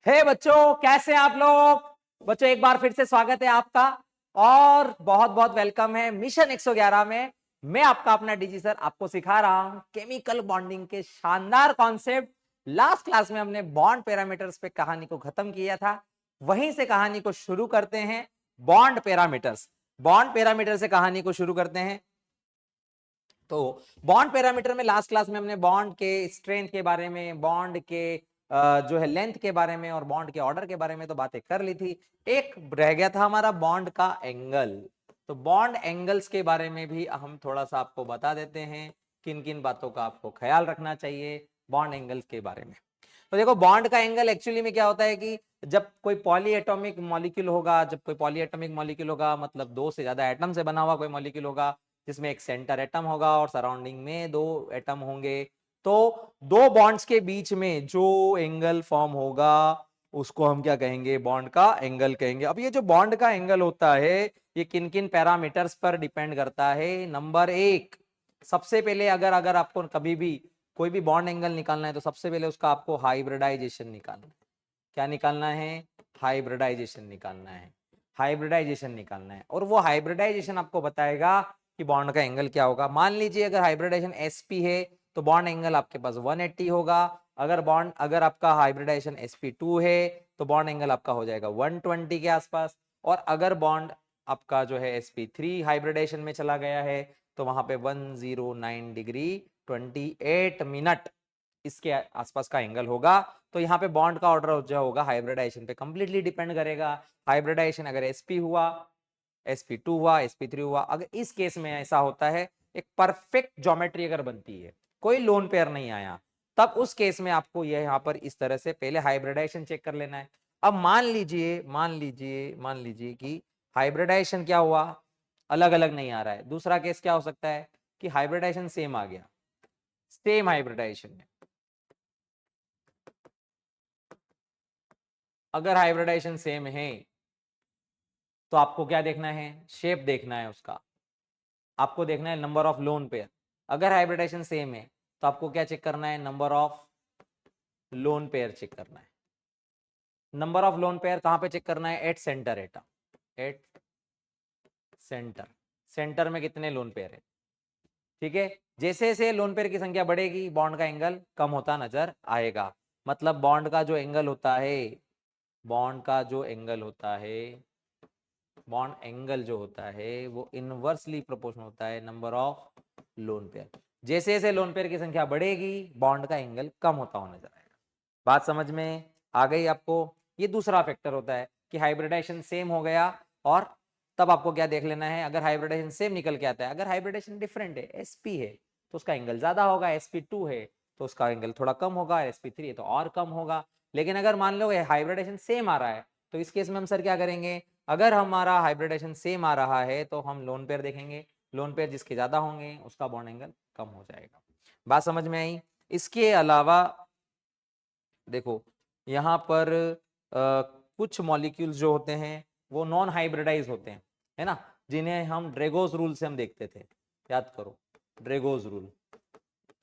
हे बच्चों, कैसे हैं आप लोग। बच्चों एक बार फिर से स्वागत है आपका और बहुत बहुत वेलकम है मिशन 111 में। मैं आपका अपना डीजी सर आपको सिखा रहा हूं केमिकल बॉन्डिंग के शानदार कॉन्सेप्ट। लास्ट क्लास में हमने बॉन्ड पैरामीटर्स पे कहानी को खत्म किया था, वहीं से कहानी को शुरू करते हैं। बॉन्ड पैरामीटर से कहानी को शुरू करते हैं। तो बॉन्ड पैरामीटर में लास्ट क्लास में हमने बॉन्ड के स्ट्रेंथ के बारे में, बॉन्ड के जो है लेंथ के बारे में और बॉन्ड के ऑर्डर के बारे में तो बातें कर ली थी। एक रह गया था हमारा बॉन्ड का एंगल। तो बॉन्ड एंगल्स के बारे में भी हम थोड़ा सा आपको बता देते हैं, किन किन बातों का आपको ख्याल रखना चाहिए बॉन्ड एंगल्स के बारे में। तो देखो, बॉन्ड का एंगल एक्चुअली में क्या होता है कि जब कोई पॉलीएटॉमिक मॉलिक्यूल होगा, मतलब दो से ज्यादा एटम से बना हुआ कोई मॉलिक्यूल होगा जिसमें एक सेंटर एटम होगा और सराउंडिंग में दो एटम होंगे, तो दो बॉन्ड्स के बीच में जो एंगल फॉर्म होगा उसको हम क्या कहेंगे, बॉन्ड का एंगल कहेंगे। अब ये जो बॉन्ड का एंगल होता है ये किन किन पैरामीटर्स पर डिपेंड करता है। नंबर एक, सबसे पहले अगर अगर आपको कभी भी कोई भी बॉन्ड एंगल निकालना है तो सबसे पहले उसका आपको हाइब्रिडाइजेशन निकालना है। क्या निकालना है? हाइब्रिडाइजेशन निकालना है। हाइब्रिडाइजेशन निकालना है और वो हाइब्रिडाइजेशन आपको बताएगा कि बॉन्ड का एंगल क्या होगा। मान लीजिए अगर हाइब्रिडाइजेशन sp है तो बॉन्ड एंगल आपके पास 180 होगा। अगर आपका हाइब्रिडाइजेशन sp2 है तो बॉन्ड एंगल आपका हो जाएगा 120 के आसपास। और अगर बॉन्ड आपका जो है sp3 हाइब्रिडाइजेशन में चला गया है तो वहां पे 109 डिग्री 28 मिनट इसके आसपास का एंगल होगा। तो यहाँ पे बॉन्ड का ऑर्डर जो होगा हाइब्रिडाइजेशन पे कंप्लीटली डिपेंड करेगा। हाइब्रिडाइजेशन अगर sp हुआ, sp2 हुआ, sp3 हुआ, अगर इस केस में ऐसा होता है, एक परफेक्ट ज्योमेट्री अगर बनती है, कोई लोन पेयर नहीं आया, तब उस केस में आपको यह यहाँ पर इस तरह से पहले हाइब्रिडाइजेशन चेक कर लेना है। अब मान लीजिए कि हाइब्रिडाइजेशन क्या हुआ, अलग अलग नहीं आ रहा है। दूसरा केस क्या हो सकता है कि हाइब्रिडाइजेशन सेम आ गया, सेम हाइब्रिडाइजेशन है। अगर हाइब्रिडाइजेशन सेम है तो आपको क्या देखना है, शेप देखना है उसका। आपको देखना है नंबर ऑफ लोन पेयर। अगर हाइब्रिडाइजेशन सेम है तो आपको क्या चेक करना है, number of lone pair check करना है। नंबर ऑफ लोन पेयर कहां पे चेक करना है? At centre atom, at centre. Centre में कितने लोन पेयर है? ठीक है। जैसे जैसे लोन पेयर की संख्या बढ़ेगी बॉन्ड का एंगल कम होता नजर आएगा। मतलब बॉन्ड का जो एंगल होता है, बॉन्ड का जो एंगल होता है, बॉन्ड एंगल जो होता है वो इनवर्सली प्रोपोर्शनल होता है नंबर ऑफ लोन पेयर। जैसे जैसे लोन पेयर की संख्या बढ़ेगी बॉन्ड का एंगल कम होता हुआ नजर आएगा। बात समझ में आ गई आपको? ये दूसरा फैक्टर होता है कि हाइब्रिडाइजेशन सेम हो गया और तब आपको क्या देख लेना है, अगर हाइब्रिडाइजेशन सेम निकल के आता है, अगर हाइब्रिडाइजेशन डिफरेंट है, sp है तो उसका एंगल ज्यादा होगा, sp2 है तो उसका एंगल थोड़ा कम होगा, sp3 है तो और कम होगा। लेकिन अगर मान लो हाइब्रिडाइजेशन सेम आ रहा है तो इस केस में हम सर क्या करेंगे, अगर हमारा हाइब्रिडाइजेशन सेम आ रहा है तो हम लोन पेयर देखेंगे, लोन पेयर जिसके ज्यादा होंगे उसका बॉन्ड एंगल कम हो जाएगा। बात समझ में आई? इसके अलावा देखो यहाँ पर कुछ मॉलिक्यूल्स जो होते हैं वो नॉन हाइब्रिडाइज होते हैं, है ना, जिन्हें हम ड्रेगोस रूल से हम देखते थे। याद करो, ड्रेगोस रूल।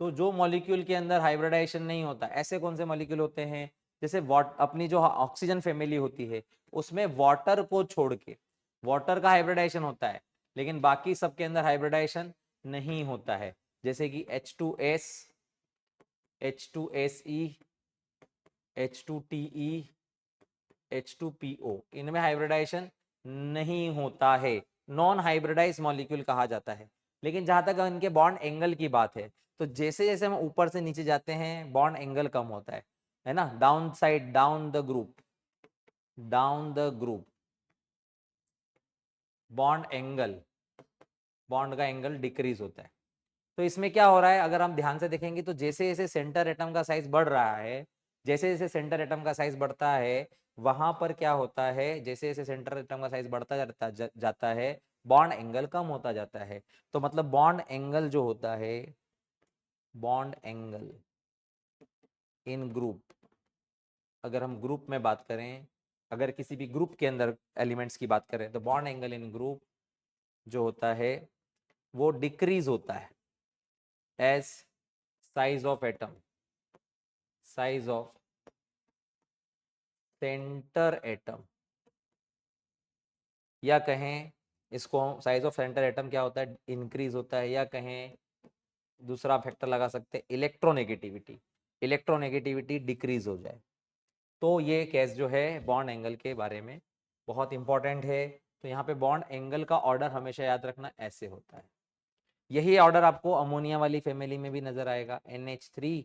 तो जो मॉलिक्यूल के अंदर हाइब्रिडाइजेशन नहीं होता, ऐसे कौन से मॉलिक्यूल होते हैं, जैसे अपनी जो ऑक्सीजन फैमिली होती है उसमें वाटर को छोड़ के, वाटर का हाइब्रिडाइजेशन होता है लेकिन बाकी सबके अंदर हाइब्रिडाइजेशन नहीं होता है। जैसे कि H2S, H2SE, H2TE, H2PO, इनमें हाइब्रिडाइजेशन नहीं होता है, नॉन हाइब्रिडाइज मॉलिक्यूल कहा जाता है। लेकिन जहां तक इनके बॉन्ड एंगल की बात है तो जैसे जैसे हम ऊपर से नीचे जाते हैं बॉन्ड एंगल कम होता है ना, down side, down the group, down the group bond angle, bond का एंगल डिक्रीज होता है। तो इसमें क्या हो रहा है, अगर हम ध्यान से देखेंगे तो जैसे जैसे सेंटर एटम का साइज बढ़ रहा है, जैसे जैसे सेंटर एटम का साइज बढ़ता है वहां पर क्या होता है, जैसे जैसे सेंटर एटम का साइज बढ़ता जाता है बॉन्ड एंगल कम होता जाता है। तो मतलब बॉन्ड एंगल जो होता है, बॉन्ड एंगल इन ग्रुप, अगर हम ग्रुप में बात करें, अगर किसी भी ग्रुप के अंदर एलिमेंट्स की बात करें तो बॉन्ड एंगल इन ग्रुप जो होता है वो डिक्रीज होता है as size of atom, size of centre atom, या कहें इसको साइज ऑफ सेंटर एटम क्या होता है, इंक्रीज होता है, या कहें दूसरा फैक्टर लगा सकते हैं इलेक्ट्रोनेगेटिविटी, इलेक्ट्रोनेगेटिविटी डिक्रीज हो जाए, तो ये केस जो है बॉन्ड एंगल के बारे में बहुत इंपॉर्टेंट है। तो यहाँ पे बॉन्ड एंगल का ऑर्डर हमेशा याद रखना ऐसे होता है। यही ऑर्डर आपको अमोनिया वाली फैमिली में भी नजर आएगा, NH3,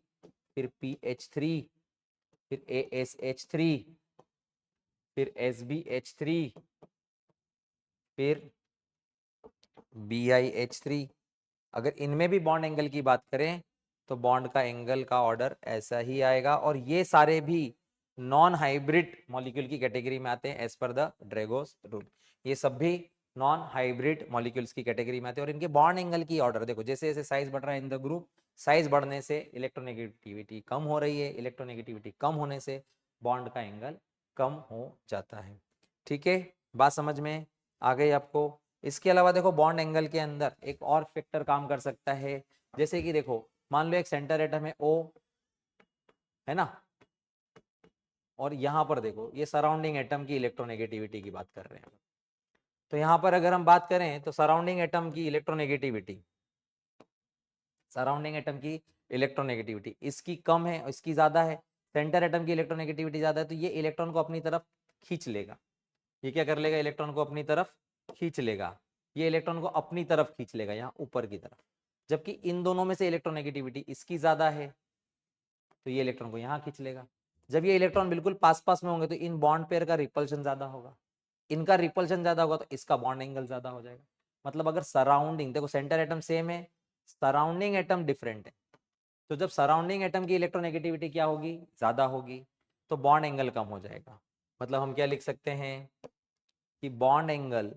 फिर PH3, फिर ASH3, फिर SbH3, फिर BiH3। अगर इनमें भी बॉन्ड एंगल की बात करें तो बॉन्ड का एंगल का ऑर्डर ऐसा ही आएगा, और ये सारे भी नॉन हाइब्रिड मॉलिक्यूल की कैटेगरी में आते हैं एज पर द ड्रैगोस रूल। ये सब भी नॉन हाइब्रिड मॉलिक्यूल्स की कैटेगरी में आते हैं, और इनके बॉन्ड एंगल की ऑर्डर देखो, जैसे जैसे साइज बढ़ रहा है इन द ग्रुप, साइज बढ़ने से इलेक्ट्रोनेगेटिविटी कम हो रही है, इलेक्ट्रोनेगेटिविटी कम होने से बॉन्ड का एंगल कम हो जाता है। ठीक है, बात समझ में आ गई आपको। इसके अलावा देखो बॉन्ड एंगल के अंदर एक और फैक्टर काम कर सकता है, जैसे कि देखो मान लो एक सेंटर एटम है O, है ना, और यहां पर देखो ये सराउंडिंग एटम की इलेक्ट्रोनेगेटिविटी की बात कर रहे हैं। तो यहां पर अगर हम बात करें तो सराउंडिंग एटम की इलेक्ट्रोनेगेटिविटी, सराउंडिंग एटम की इलेक्ट्रोनेगेटिविटी इसकी कम है, इसकी ज्यादा है, सेंटर एटम की इलेक्ट्रोनेगेटिविटी ज्यादा है, तो ये इलेक्ट्रॉन को अपनी तरफ खींच लेगा। ये क्या कर लेगा, इलेक्ट्रॉन को अपनी तरफ खींच लेगा, ये इलेक्ट्रॉन को अपनी तरफ खींच लेगा यहाँ ऊपर की तरफ, जबकि इन दोनों में से इलेक्ट्रोनेगेटिविटी इसकी ज्यादा है, तो ये इलेक्ट्रॉन को यहाँ खींच लेगा। जब ये इलेक्ट्रॉन बिल्कुल पास पास में होंगे तो इन बॉन्ड पेयर का रिपल्शन ज्यादा होगा, इनका रिपल्शन ज्यादा होगा तो इसका बॉन्ड एंगल ज्यादा हो जाएगा। मतलब अगर सराउंडिंग, देखो सेंटर एटम सेम है, सराउंडिंग एटम डिफरेंट है, तो जब सराउंडिंग एटम की इलेक्ट्रोनेगेटिविटी क्या होगी, ज्यादा होगी, तो बॉन्ड एंगल कम हो जाएगा। मतलब हम क्या लिख सकते हैं कि बॉन्ड एंगल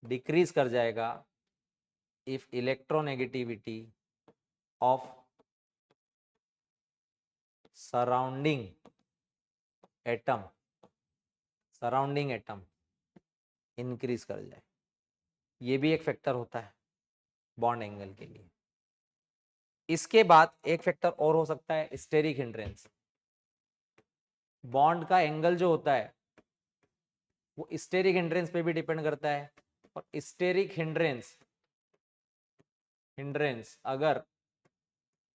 डिक्रीज कर जाएगा if electronegativity of surrounding atom, surrounding atom increase कर जाए। ये भी एक फैक्टर होता है बॉन्ड एंगल के लिए। इसके बाद एक फैक्टर और हो सकता है स्टेरिक हिंड्रेंस। बॉन्ड का एंगल जो होता है वो स्टेरिक हिंड्रेंस पे भी डिपेंड करता है, और स्टेरिक हिंड्रेंस अगर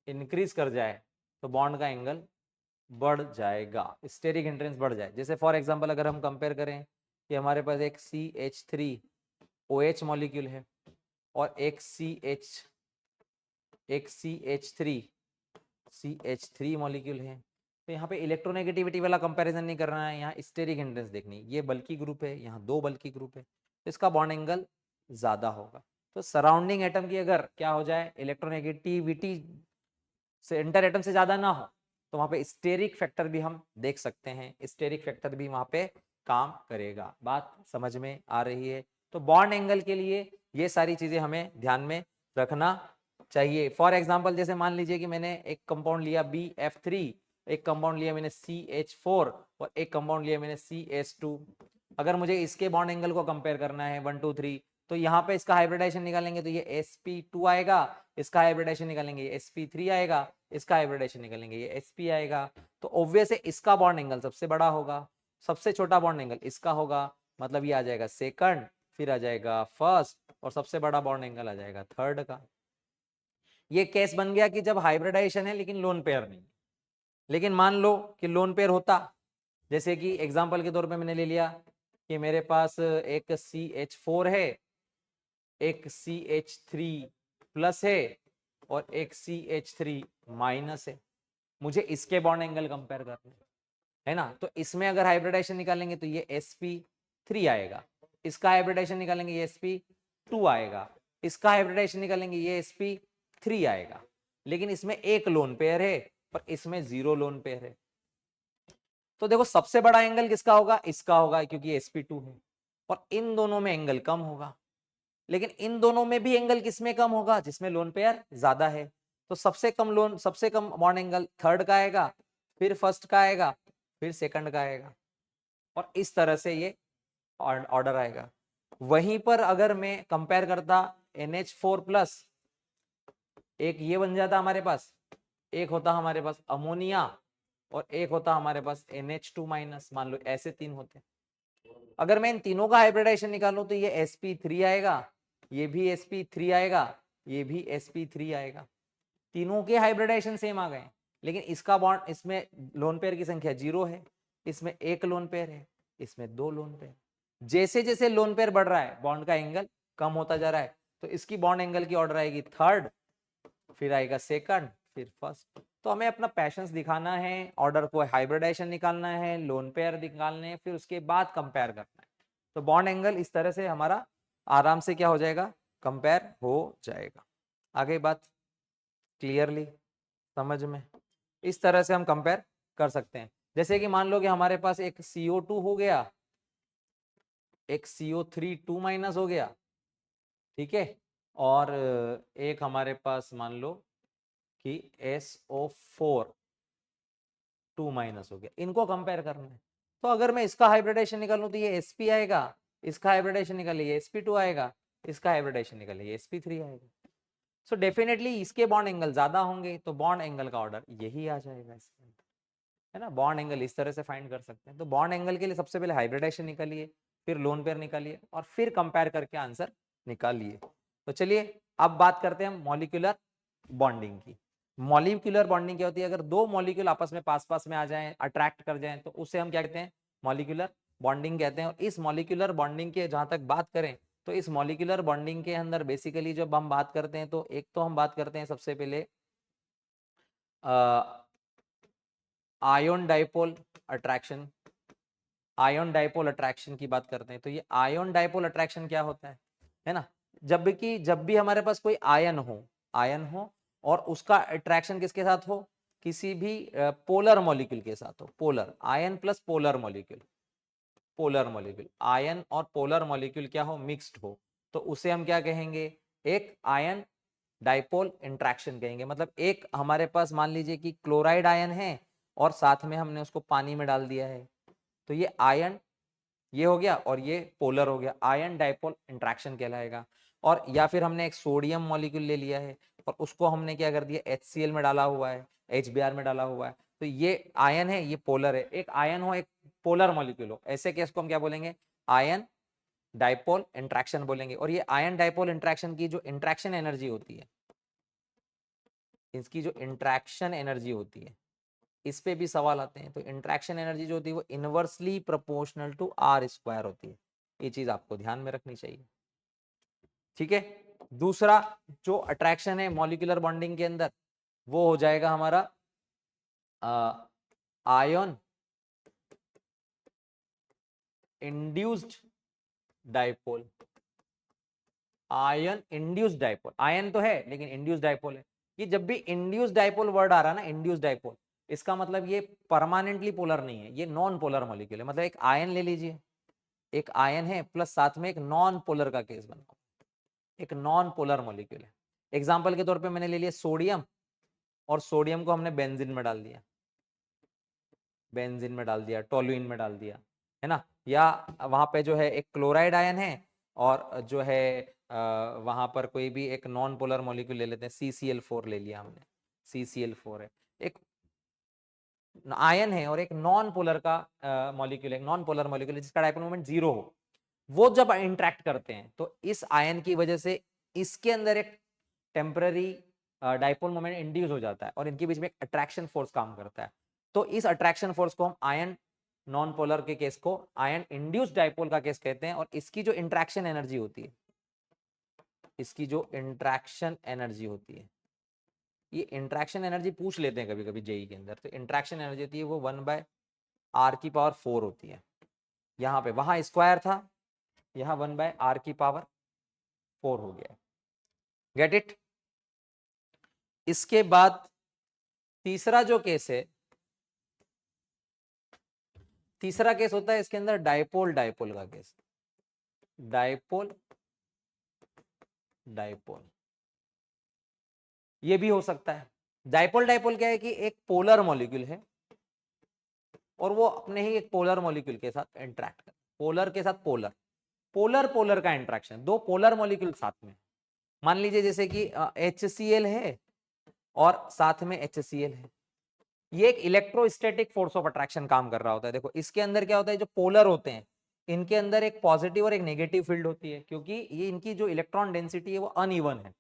इंक्रीज कर जाए तो बॉन्ड का एंगल बढ़ जाएगा, स्टेरिक हिंड्रेंस बढ़ जाए। जैसे फॉर एग्जांपल अगर हम कंपेयर करें कि हमारे पास एक CH3OH मॉलिक्यूल है और एक CH3 मॉलिक्यूल है, तो यहाँ पे इलेक्ट्रोनेगेटिविटी वाला कंपैरिजन नहीं करना है, यहाँ स्टेरिक हिंड्रेंस देखनी। ये बल्की ग्रुप है, यहाँ दो बल्की ग्रुप है, तो इसका बॉन्ड एंगल ज्यादा होगा। तो सराउंडिंग एटम की अगर क्या हो जाए, इलेक्ट्रोनेगेटिविटी सेंटर एटम से ज्यादा ना हो, तो वहां पे स्टेरिक फैक्टर भी हम देख सकते हैं, स्टेरिक फैक्टर भी वहां पे काम करेगा। बात समझ में आ रही है। तो बॉन्ड एंगल के लिए ये सारी चीजें हमें ध्यान में रखना चाहिए। फॉर एग्जांपल जैसे मान लीजिए कि मैंने एक कंपाउंड लिया BF3, एक कंपाउंड लिया मैंने CH4, और एक कंपाउंड लिया मैंने CS2। अगर मुझे इसके बॉन्ड एंगल को कंपेयर करना है 1 2 3, तो यहाँ पे इसका हाइब्रिडाइजेशन निकालेंगे तो ये sp2 आएगा, इसका हाइब्रिडाइजेशन निकालेंगे ये sp3 आएगा, इसका हाइब्रिडाइजेशन निकालेंगे ये sp आएगा। तो ऑब्वियस है इसका बॉन्ड एंगल सबसे बड़ा होगा, सबसे छोटा बॉन्ड एंगल इसका होगा, मतलब ये आ जाएगा सेकंड, फिर आ जाएगा फर्स्ट, और सबसे बड़ा बॉन्ड एंगल आ जाएगा थर्ड का। ये केस बन गया कि जब हाइब्रिडाइजेशन है लेकिन लोन पेयर नहीं। लेकिन मान लो कि लोन पेयर होता, जैसे कि एग्जांपल के तौर पे मैंने ले लिया कि मेरे पास एक CH4 है, एक CH3 प्लस है, और एक CH3 माइनस है। मुझे इसके बॉन्ड एंगल कंपेयर करने है ना, तो इसमें अगर हाइब्रिडाइजेशन निकालेंगे तो ये sp3 आएगा, इसका हाइब्रिडाइजेशन निकालेंगे ये sp2 आएगा, इसका हाइब्रिडाइजेशन निकालेंगे ये sp3 आएगा। लेकिन इसमें एक लोन पेयर है और इसमें 0 लोन पेयर है। तो देखो सबसे बड़ा एंगल किसका होगा, इसका होगा, क्योंकि ये sp2 है, और इन दोनों में एंगल कम होगा। लेकिन इन दोनों में भी एंगल किसमें कम होगा, जिसमें लोन पेयर ज्यादा है। तो सबसे कम बॉन्ड एंगल थर्ड का आएगा, फिर फर्स्ट का आएगा, फिर सेकंड का आएगा, और इस तरह से ये ऑर्डर आएगा। वहीं पर अगर मैं कंपेयर करता NH4 प्लस, एक ये बन जाता हमारे पास, एक होता हमारे पास अमोनिया, और एक होता हमारे पास NH2 माइनस, मान लो ऐसे 3 होते। अगर मैं इन तीनों का हाइब्रिडाइजेशन निकालूं तो ये sp3 आएगा, ये भी sp3 आएगा, ये भी sp3 आएगा। तीनों के हाइब्रिडाइजेशन सेम आ गए, लेकिन इसका बॉन्ड, इसमें लोन पेयर की संख्या 0 है, इसमें 1 लोन पेयर है, इसमें 2 लोन पेयर। जैसे जैसे लोन पेयर बढ़ रहा है बॉन्ड का एंगल कम होता जा रहा है, तो इसकी बॉन्ड एंगल की ऑर्डर आएगी थर्ड, फिर आएगा सेकंड, फिर फर्स्ट। तो हमें अपना पैशंस दिखाना है, ऑर्डर को हाइब्रिडाइजेशन निकालना है, लोन पेयर निकालने हैं, फिर उसके बाद कंपेयर करना है। तो बॉन्ड एंगल इस तरह से हमारा आराम से क्या हो जाएगा, कंपेयर हो जाएगा। आगे बात क्लियरली समझ में, इस तरह से हम कंपेयर कर सकते हैं। जैसे कि मान लो कि हमारे पास एक CO2 हो गया, एक CO3 2 माइनस हो गया, ठीक है, और एक हमारे पास मान लो कि SO4 2 माइनस हो गया। इनको कंपेयर करना है। तो अगर मैं इसका हाइब्रिडेशन निकालूं तो ये sp आएगा, इसका हाइब्रिडेशन निकालिए sp2 आएगा, इसका हाइब्रिडेशन निकालिए sp3 आएगा। सो डेफिनेटली इसके बॉन्ड एंगल ज्यादा होंगे, तो बॉन्ड एंगल का ऑर्डर यही आ जाएगा इसके अंदर, है ना। बॉन्ड एंगल इस तरह से फाइंड कर सकते हैं। तो बॉन्ड एंगल के लिए सबसे पहले हाइब्रिडेशन निकालिए, फिर लोन पेयर निकालिए, और फिर कंपेयर करके आंसर निकालिए। तो चलिए अब बात करते हैं मॉलिक्यूलर बॉन्डिंग की। मॉलिक्यूलर बॉन्डिंग क्या होती है, अगर दो मॉलिक्यूल आपस में पास पास में आ जाएं, अट्रैक्ट कर जाएं, तो उसे हम क्या कहते हैं, मॉलिक्यूलर बॉन्डिंग कहते हैं। और इस मॉलिक्यूलर बॉन्डिंग के जहां तक बात करें, तो इस मॉलिक्यूलर बॉन्डिंग के अंदर बेसिकली जब हम बात करते हैं, तो एक तो हम बात करते हैं सबसे पहले ion dipole attraction. Ion dipole attraction की बात करते हैं, तो ये आयोन डाइपोल अट्रैक्शन क्या होता है ना। जब भी हमारे पास कोई आयन हो और उसका अट्रैक्शन किसके साथ हो, किसी भी पोलर मॉलिक्यूल के साथ हो, polar ion plus polar molecule, polar molecule ion और पोलर मॉलिक्यूल क्या हो, मिक्स्ड हो, तो उसे हम क्या कहेंगे, एक आयन डाइपोल इंट्रैक्शन कहेंगे। मतलब एक हमारे पास मान लीजिए कि क्लोराइड आयन है और साथ में हमने उसको पानी में डाल दिया है, तो ये आयन ये हो गया और ये पोलर हो गया, आयन डाइपोल इंट्रैक्शन कहलाएगा। और या फिर हमने एक सोडियम मॉलिक्यूल ले लिया है और उसको हमने क्या कर दिया, HCl में डाला हुआ है, HBr में डाला हुआ है, तो ये आयन है, ये पोलर है। एक आयन हो, एक पोलर मॉलिक्यूल हो, ऐसे केस को हम क्या बोलेंगे, आयन डाइपोल इंट्रैक्शन बोलेंगे। और ये आयन डाइपोल इंट्रैक्शन की जो इंट्रैक्शन एनर्जी होती है, इसकी जो इंट्रैक्शन एनर्जी होती है, इस पे भी सवाल आते हैं। तो इंट्रैक्शन एनर्जी जो होती है वो इनवर्सली प्रोपोर्शनल टू R² होती है। ये चीज आपको ध्यान में रखनी चाहिए, ठीक है। दूसरा जो अट्रैक्शन है मॉलिक्यूलर बॉन्डिंग के अंदर, वो हो जाएगा हमारा ion induced dipole. Ion induced dipole, ion तो है लेकिन इंड्यूस्ड डाइपोल है। ये जब भी इंड्यूस्ड डाइपोल वर्ड आ रहा है ना, इंड्यूस्ड डाइपोल, इसका मतलब ये परमानेंटली पोलर नहीं है, ये नॉन पोलर मॉलिक्यूल है। मतलब एक आयन ले लीजिए, एक आयन है प्लस साथ में एक नॉन पोलर का केस बना, एक नॉन पोलर मॉलिक्यूल है। एग्जांपल के तौर पे मैंने ले लिया सोडियम, और सोडियम को हमने बेंजीन में डाल दिया, बेंजीन में डाल दिया, टोलुइन में डाल दिया, है ना। या वहां पे जो है एक क्लोराइड आयन है और जो है वहां पर कोई भी एक नॉन पोलर मॉलिक्यूल ले लेते हैं, CCl4 ले लिया हमने, CCl4 है, एक आयन है और एक नॉन पोलर का मॉलिक्यूल है, नॉन पोलर मॉलिक्यूल जिसका डाइपोल मोमेंट 0 हो। वो जब इंटरेक्ट करते हैं तो इस आयन की वजह से इसके अंदर एक टेम्पररी डाइपोल मोमेंट इंड्यूस हो जाता है और इनके बीच में एक अट्रैक्शन फोर्स काम करता है। तो इस अट्रैक्शन फोर्स को हम आयन नॉन पोलर के केस को आयन इंड्यूस्ड डाइपोल का केस कहते हैं। और इसकी जो इंट्रैक्शन एनर्जी होती है, इसकी जो इंट्रैक्शन एनर्जी होती है, ये इंट्रैक्शन एनर्जी पूछ लेते हैं कभी कभी जेई के अंदर, तो इंट्रैक्शन एनर्जी होती है वो 1/r⁴ होती है। यहाँ पे, वहां स्क्वायर था, यहाँ 1/r⁴ हो गया। Get it. इसके बाद तीसरा जो केस है, तीसरा केस होता है इसके अंदर डाइपोल डाइपोल का केस, डाइपोल डाइपोल, ये भी हो सकता है। डाइपोल डाइपोल क्या है कि एक पोलर मॉलिक्यूल है और वो अपने ही एक पोलर मॉलिक्यूल के साथ इंटरेक्ट कर, पोलर के साथ पोलर, पोलर पोलर का इंट्रैक्शन, दो पोलर मॉलिक्यूल साथ में। मान लीजिए जैसे कि HCl है और साथ में HCl है, ये एक इलेक्ट्रोस्टैटिक फोर्स ऑफ अट्रैक्शन काम कर रहा होता है। देखो इसके अंदर क्या होता है, जो पोलर होते हैं इनके अंदर एक पॉजिटिव और एक नेगेटिव फील्ड होती है, क्योंकि ये इनकी जो इलेक्ट्रॉन डेंसिटी है वो अनइवन है।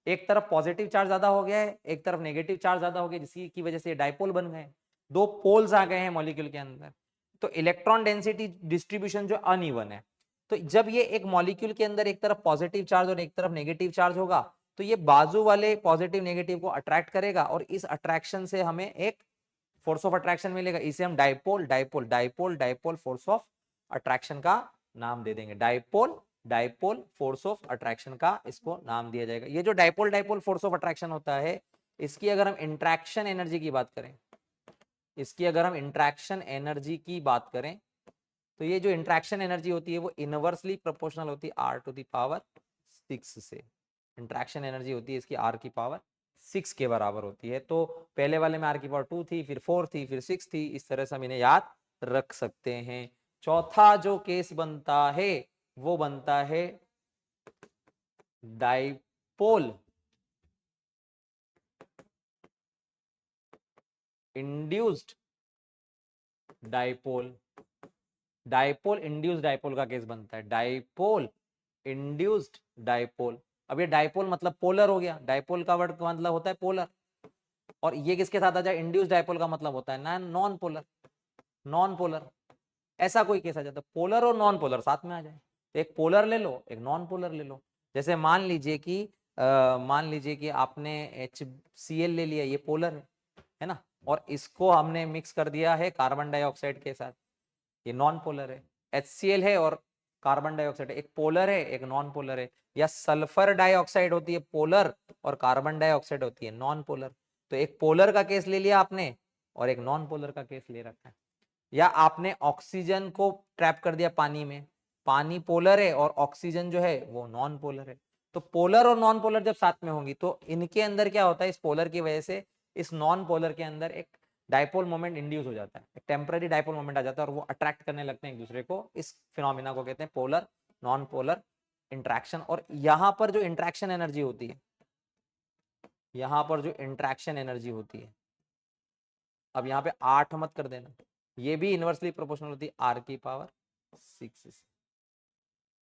एक तरफ पॉजिटिव चार्ज ज्यादा हो गया है, एक तरफ नेगेटिव चार्ज ज्यादा हो गया, जिसकी वजह से डाइपोल बन गए, दो पोल्स आ गए हैं मॉलिक्यूल के अंदर। तो इलेक्ट्रॉन डेंसिटी डिस्ट्रीब्यूशन जो अनइवन है, तो जब ये एक मॉलिक्यूल के अंदर एक तरफ पॉजिटिव चार्ज और एक तरफ नेगेटिव चार्ज होगा, तो ये बाजू वाले पॉजिटिव नेगेटिव को अट्रैक्ट करेगा और इस अट्रैक्शन से हमें एक फोर्स ऑफ अट्रैक्शन मिलेगा। इसे हम dipole dipole dipole dipole force of attraction का नाम दे देंगे। Dipole dipole force of attraction का इसको नाम दिया जाएगा। ये जो dipole dipole force of attraction होता है, इसकी अगर हम इंट्रैक्शन एनर्जी की बात करें, इसकी अगर हम इंट्रैक्शन एनर्जी की बात करें, तो ये जो इंट्रैक्शन एनर्जी होती है वो इनवर्सली प्रोपोर्शनल होती है आर टू द पावर 6 से। इंट्रैक्शन एनर्जी होती है इसकी आर की पावर 6 के बराबर होती है। तो पहले वाले में आर की पावर 2 थी, फिर 4 थी, फिर 6 थी। इस तरह से हम इन्हें याद रख सकते हैं। चौथा जो केस बनता है वो बनता है dipole induced dipole. Dipole induced dipole का केस बनता है, डाइपोल इंड्यूस्ड डाइपोल। अब ये डाइपोल मतलब पोलर हो गया, डाइपोल का वर्ड का मतलब होता है पोलर, और ये किसके साथ आ जाए, इंड्यूस्ड डाइपोल का मतलब होता है ना नॉन पोलर। नॉन पोलर ऐसा कोई केस आ जाता है, पोलर और नॉन पोलर साथ में आ जाए, तो एक पोलर ले लो एक नॉन पोलर ले लो। जैसे मान लीजिए कि आपने HCl ले लिया, ये पोलर है ना, और इसको हमने मिक्स कर दिया है कार्बन डाइऑक्साइड के साथ, ये नॉन पोलर है। HCl है और कार्बन डाइऑक्साइड, एक पोलर है एक नॉन पोलर है। या सल्फर डाइऑक्साइड होती है पोलर और कार्बन डाइऑक्साइड होती है नॉन पोलर। तो एक पोलर का केस ले लिया आपने और एक नॉन पोलर का केस ले रखा है। या आपने ऑक्सीजन को ट्रैप कर दिया पानी में, पानी पोलर है और ऑक्सीजन जो है वो नॉन पोलर है। तो पोलर और नॉन पोलर जब साथ में होंगी तो इनके अंदर क्या होता है, इस पोलर की वजह से इस नॉन पोलर के अंदर एक डाइपोल मोमेंट इंड्यूस हो जाता है, एक टेम्पररी डाइपोल मोमेंट आ जाता है और वो अट्रैक्ट करने लगते हैं एक दूसरे को। इस फिनोमिना को कहते हैं पोलर नॉन पोलर इंट्रैक्शन। और यहां पर जो इंट्रैक्शन एनर्जी होती है, यहां पर जो इंट्रैक्शन एनर्जी होती है, अब यहाँ पे 8 मत कर देना, ये भी इनवर्सली प्रोपोर्शनल होती है आर की पावर 6 से,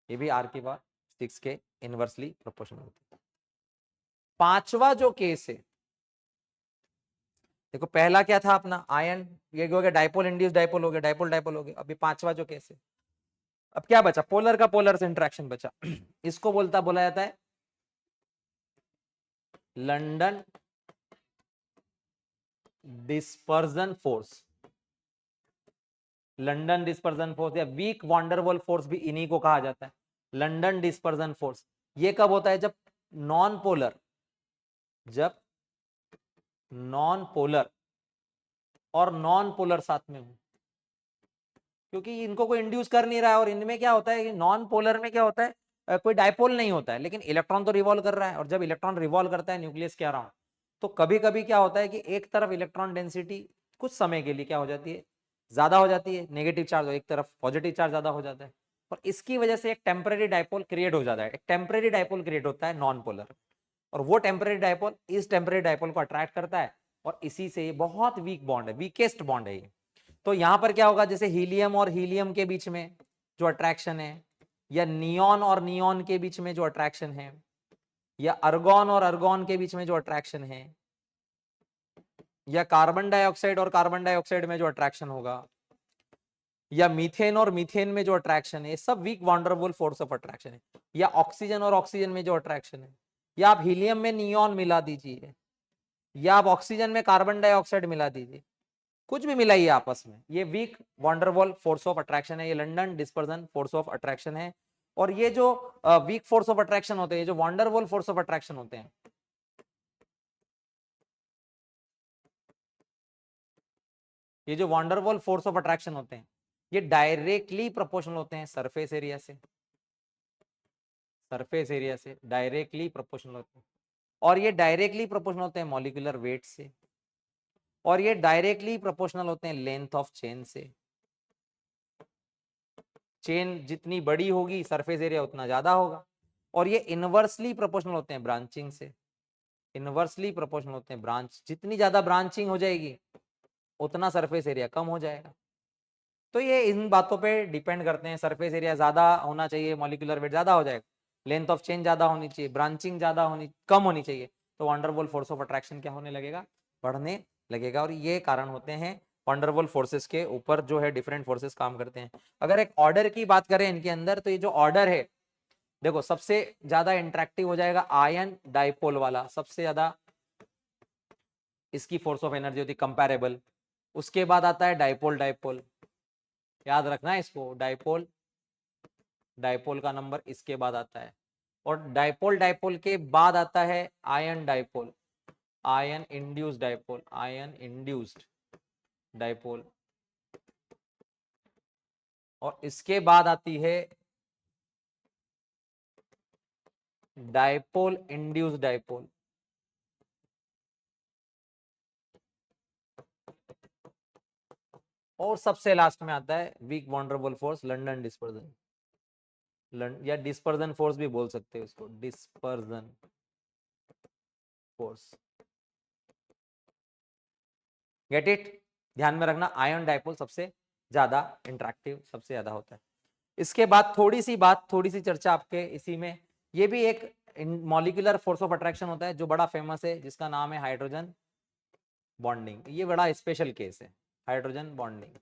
ये भी आर की पावर 6 के इनवर्सली प्रोपोर्शनल होती है। पांचवा जो केस है, देखो पहला क्या था अपना आयन, ये हो गया डाइपोल इंड्यूस डाइपोल हो गया, डाइपोल डाइपोल हो गया। अभी पांचवा जो केस है, अब क्या बचा, पोलर का पोलर से इंट्रैक्शन बचा। इसको बोला जाता है London dispersion force. London dispersion force या वीक वॉन्डरवॉल फोर्स भी इन्हीं को कहा जाता है, लंदन डिस्पर्जन फोर्स। ये कब होता है, जब नॉन पोलर और नॉन पोलर साथ में हो, क्योंकि इनको कोई इंड्यूस कर नहीं रहा है। और इनमें क्या होता है, नॉन पोलर में क्या होता है, कोई डायपोल नहीं होता है, लेकिन इलेक्ट्रॉन तो रिवॉल्व कर रहा है। और जब इलेक्ट्रॉन रिवॉल्व करता है न्यूक्लियस के अराउंड, तो कभी कभी क्या होता है कि एक तरफ इलेक्ट्रॉन डेंसिटी कुछ समय के लिए क्या हो जाती है, ज्यादा हो जाती है, नेगेटिव चार्ज, एक तरफ पॉजिटिव चार्ज ज्यादा हो जाता है, और इसकी वजह से एक टेम्पररी डायपोल क्रिएट हो जाता है। एक टेम्पररी डायपोल क्रिएट होता है नॉन पोलर, और वो टेम्पररी डायपोल इस टेम्पररी डायपोल को अट्रैक्ट करता है, और इसी से ये बहुत वीक बॉन्ड है, वीकेस्ट बॉन्ड है ये। तो यहां पर क्या होगा, जैसे हीलियम और हीलियम के बीच में जो अट्रैक्शन है, या नियॉन और नियॉन के बीच में जो अट्रैक्शन है, या अर्गॉन और अर्गॉन के बीच में जो अट्रैक्शन है, या कार्बन डाइऑक्साइड और कार्बन डाइऑक्साइड में जो अट्रैक्शन होगा, या मीथेन और मीथेन में जो अट्रैक्शन है, सब weak Van der Waals force of attraction है। या ऑक्सीजन और ऑक्सीजन में जो अट्रैक्शन है, या आप हीलियम में नियॉन मिला दीजिए, या आप ऑक्सीजन में कार्बन डाइऑक्साइड मिला दीजिए, कुछ भी मिलाइए आपस में, ये weak Van der Waals force of attraction है, ये London dispersion force of attraction है। और ये जो वीक फोर्स ऑफ अट्रैक्शन होते हैं, जो वॉन्डरवॉल फोर्स ऑफ अट्रैक्शन होते हैं, ये जो वॉन्डरवॉल फोर्स ऑफ अट्रैक्शन होते हैं, ये डायरेक्टली प्रोपोर्शनल होते हैं सरफेस एरिया से, सरफेस एरिया से डायरेक्टली प्रोपोर्शनल होते हैं। और ये डायरेक्टली प्रोपोर्शनल होते हैं मॉलिक्यूलर वेट से, और ये डायरेक्टली प्रोपोर्शनल होते हैं लेंथ ऑफ चेन से। चेन जितनी बड़ी होगी सरफेस एरिया उतना ज्यादा होगा। और ये इनवर्सली प्रोपोर्शनल होते हैं ब्रांचिंग से, इनवर्सली प्रोपोर्शनल होते हैं ब्रांच, जितनी ज्यादा ब्रांचिंग हो जाएगी उतना सरफेस एरिया कम हो जाएगा। तो ये इन बातों पे डिपेंड करते हैं। सरफेस एरिया ज्यादा होना चाहिए, मॉलिक्यूलर वेट ज्यादा हो जाएगा, लेंथ ऑफ चेंज ज्यादा होनी चाहिए, ब्रांचिंग ज्यादा होनी कम होनी चाहिए, तो वंडरवॉल फोर्स ऑफ अट्रैक्शन क्या होने लगेगा, बढ़ने लगेगा। और ये कारण होते हैं वंडरवॉल फोर्सेस के ऊपर जो है डिफरेंट फोर्सेस काम करते हैं। अगर एक ऑर्डर की बात करें इनके अंदर, तो ये जो ऑर्डर है देखो सबसे ज्यादा इंटरेक्टिव हो जाएगा आयन डाइपोल वाला, सबसे ज्यादा इसकी फोर्स ऑफ एनर्जी होती है कंपैरेबल। उसके बाद आता है डाइपोल डाइपोल, याद रखना है इसको, डाइपोल डाइपोल का नंबर इसके बाद आता है। और डाइपोल डाइपोल के बाद आता है ion dipole, ion induced dipole, ion induced dipole. और इसके बाद आती है डाइपोल इंड्यूस्ड डाइपोल। और सबसे लास्ट में आता है weak Van der Waals force, London dispersion, या डिस्पर्जन फोर्स भी बोल सकते हैं उसको, डिस्पर्जन फोर्स। गेट इट, ध्यान में रखना आयन डाइपोल सबसे ज्यादा इंटरेक्टिव, सबसे ज्यादा होता है। इसके बाद थोड़ी सी चर्चा आपके इसी में, ये भी एक मॉलिक्यूलर फोर्स ऑफ अट्रैक्शन होता है जो बड़ा फेमस है, जिसका नाम है हाइड्रोजन बॉन्डिंग। ये बड़ा स्पेशल केस है हाइड्रोजन बॉन्डिंग,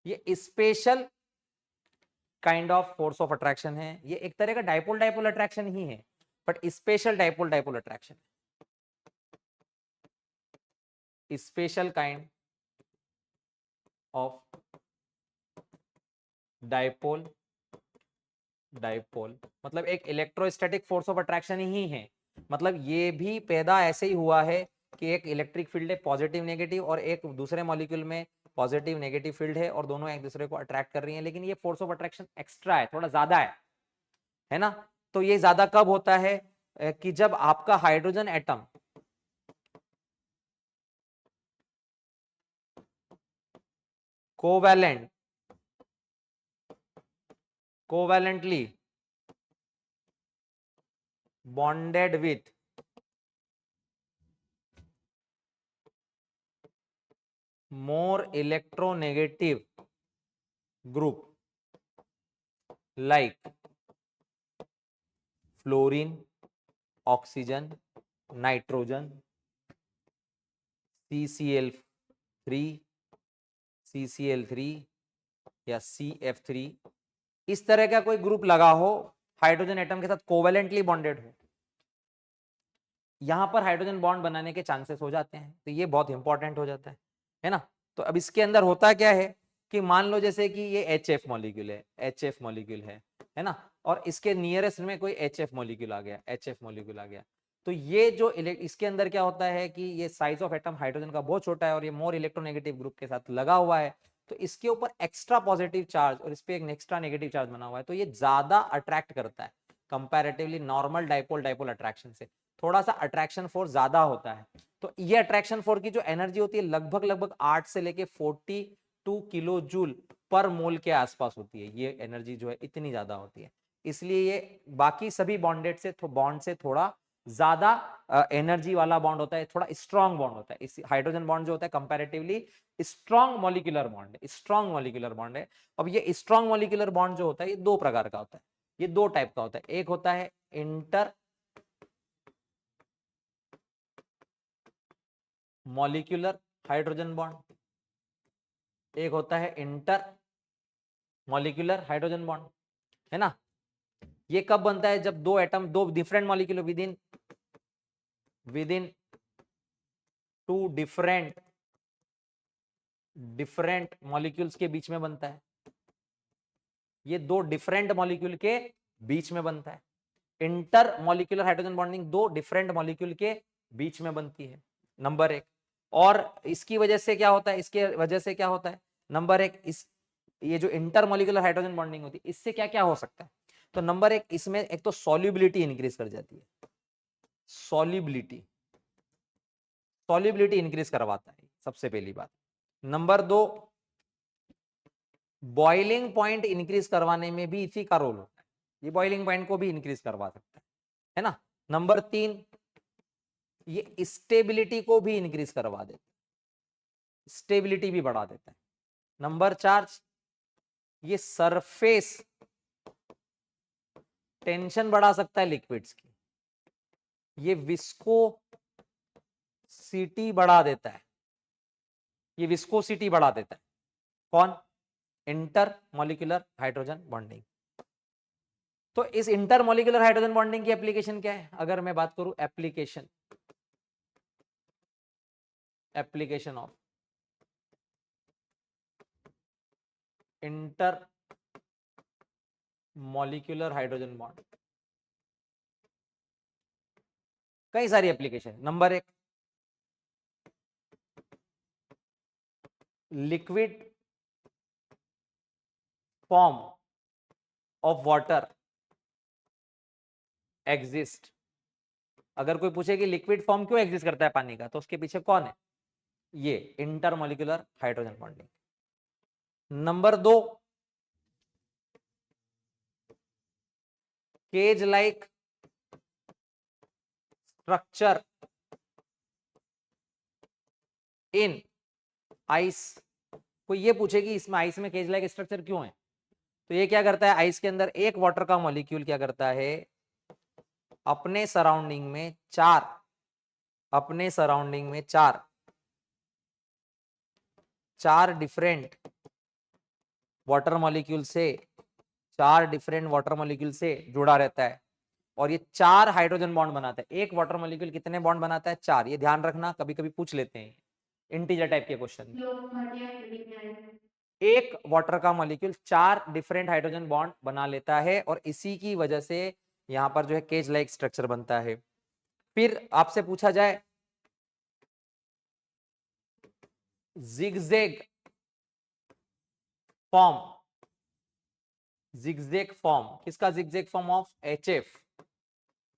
ये special kind of force of attraction है। ये एक तरह का डाइपोल डाइपोल अट्रैक्शन ही है, but special dipole dipole attraction, special kind of dipole dipole, मतलब एक इलेक्ट्रोस्टैटिक फोर्स ऑफ अट्रैक्शन ही है। मतलब ये भी पैदा ऐसे ही हुआ है कि एक इलेक्ट्रिक फील्ड है पॉजिटिव नेगेटिव, और एक दूसरे मॉलिक्यूल में पॉजिटिव नेगेटिव फील्ड है, और दोनों एक दूसरे को अट्रैक्ट कर रही हैं, लेकिन ये फोर्स ऑफ अट्रैक्शन एक्स्ट्रा है, थोड़ा ज्यादा है ना। तो ये ज्यादा कब होता है कि जब आपका hydrogen atom covalent covalently bonded with more electronegative group like fluorine, oxygen, nitrogen, CCl3, CCl3 या CF3, इस तरह का कोई ग्रुप लगा हो हाइड्रोजन एटम के साथ कोवेलेंटली बॉन्डेड हो, यहां पर हाइड्रोजन बॉन्ड बनाने के चांसेस हो जाते हैं। तो ये बहुत इंपॉर्टेंट हो जाता है ना। तो अब इसके अंदर होता क्या है कि मान लो जैसे कि ये HF मॉलिक्यूल है, HF मॉलिक्यूल है ना, और इसके नियरेस्ट में कोई HF मॉलिक्यूल आ गया, HF मॉलिक्यूल आ गया, तो ये जो इसके अंदर क्या होता है कि ये साइज ऑफ एटम हाइड्रोजन का बहुत छोटा है, और ये मोर इलेक्ट्रोनेगेटिव ग्रुप के साथ लगा हुआ है, तो इसके ऊपर एक्स्ट्रा पॉजिटिव चार्ज और इस पे एक एक्स्ट्रा नेगेटिव चार्ज बना हुआ है, तो ये ज्यादा अट्रैक्ट करता है comparatively normal dipole dipole attraction से, थोड़ा सा अट्रैक्शन फोर्स ज्यादा होता है। तो ये अट्रैक्शन फोर्स की जो एनर्जी होती है लगभग 8 से लेके 42 किलो जूल पर मोल के आसपास होती है। ये एनर्जी जो है इतनी ज्यादा होती है, इसलिए ये बाकी सभी बॉन्डेड से बॉन्ड से थोड़ा ज्यादा एनर्जी वाला बॉन्ड होता है, थोड़ा स्ट्रॉन्ग बॉन्ड होता है। इस हाइड्रोजन बॉन्ड जो होता है कंपैरेटिवली स्ट्रॉन्ग मॉलिक्यूलर बॉन्ड है, स्ट्रॉन्ग मॉलिक्यूलर बॉन्ड है। अब ये स्ट्रॉन्ग मॉलिक्यूलर बॉन्ड जो होता है ये दो प्रकार का होता है, ये दो टाइप का होता है। एक होता है इंटर मॉलिक्यूलर हाइड्रोजन बॉन्ड, एक होता है इंटर मॉलिक्यूलर हाइड्रोजन बॉन्ड, है ना। ये कब बनता है, जब दो एटम, दो different molecule within two different molecules के बीच में बनता है। ये दो डिफरेंट मॉलिक्यूल के बीच में बनता है। इंटर मॉलिक्यूलर हाइड्रोजन बॉन्डिंग दो डिफरेंट मॉलिक्यूल के बीच में बनती है, नंबर एक। और इसकी वजह से क्या होता है, इसके वजह से क्या होता है, नंबर एक, इस ये जो इंटर मॉलिक्यूलर हाइड्रोजन बॉन्डिंग होती है इससे क्या क्या हो सकता है। तो नंबर एक, इसमें एक तो सॉल्युबिलिटी इंक्रीज कर जाती है, सॉल्युबिलिटी सॉल्युबिलिटी इंक्रीज करवाता है सबसे पहली बात। नंबर दो, बॉइलिंग पॉइंट इंक्रीज करवाने में भी इसी का रोल होता है, ये बॉइलिंग पॉइंट को भी इंक्रीज करवा सकता है ना। नंबर तीन, ये स्टेबिलिटी को भी इंक्रीज करवा देता है, स्टेबिलिटी भी बढ़ा देता है। नंबर 4, ये सरफेस टेंशन बढ़ा सकता है लिक्विड्स की। ये विस्कोसिटी बढ़ा देता है, ये विस्कोसिटी बढ़ा देता है। कौन? Inter molecular hydrogen bonding. तो इस इंटर मॉलिक्यूलर हाइड्रोजन बॉन्डिंग की एप्लीकेशन क्या है? अगर मैं बात करूं application of inter molecular hydrogen bond, कई सारी application. Number 1, liquid form of water exist. अगर कोई पूछे कि लिक्विड फॉर्म क्यों एग्जिस्ट करता है पानी का, तो उसके पीछे कौन है? ये intermolecular hydrogen bonding. Number 2, cage like structure in ice. कोई ये पूछे कि इसमें आइस में केज लाइक स्ट्रक्चर क्यों है, तो ये क्या करता है, आइस के अंदर एक वाटर का मॉलिक्यूल क्या करता है, अपने सराउंडिंग में चार डिफरेंट वाटर मॉलिक्यूल से जुड़ा रहता है, और ये 4 हाइड्रोजन बॉन्ड बनाता है। एक वाटर मॉलिक्यूल कितने बॉन्ड बनाता है? 4। ये ध्यान रखना, कभी कभी पूछ लेते हैं इंटीजर टाइप के क्वेश्चन। एक वाटर का मॉलिक्यूल 4 डिफरेंट हाइड्रोजन बॉन्ड बना लेता है, और इसी की वजह से यहां पर जो है केज लाइक स्ट्रक्चर बनता है। फिर आपसे पूछा जाए जिगजैग फॉर्म, किसका? Zigzag form of HF।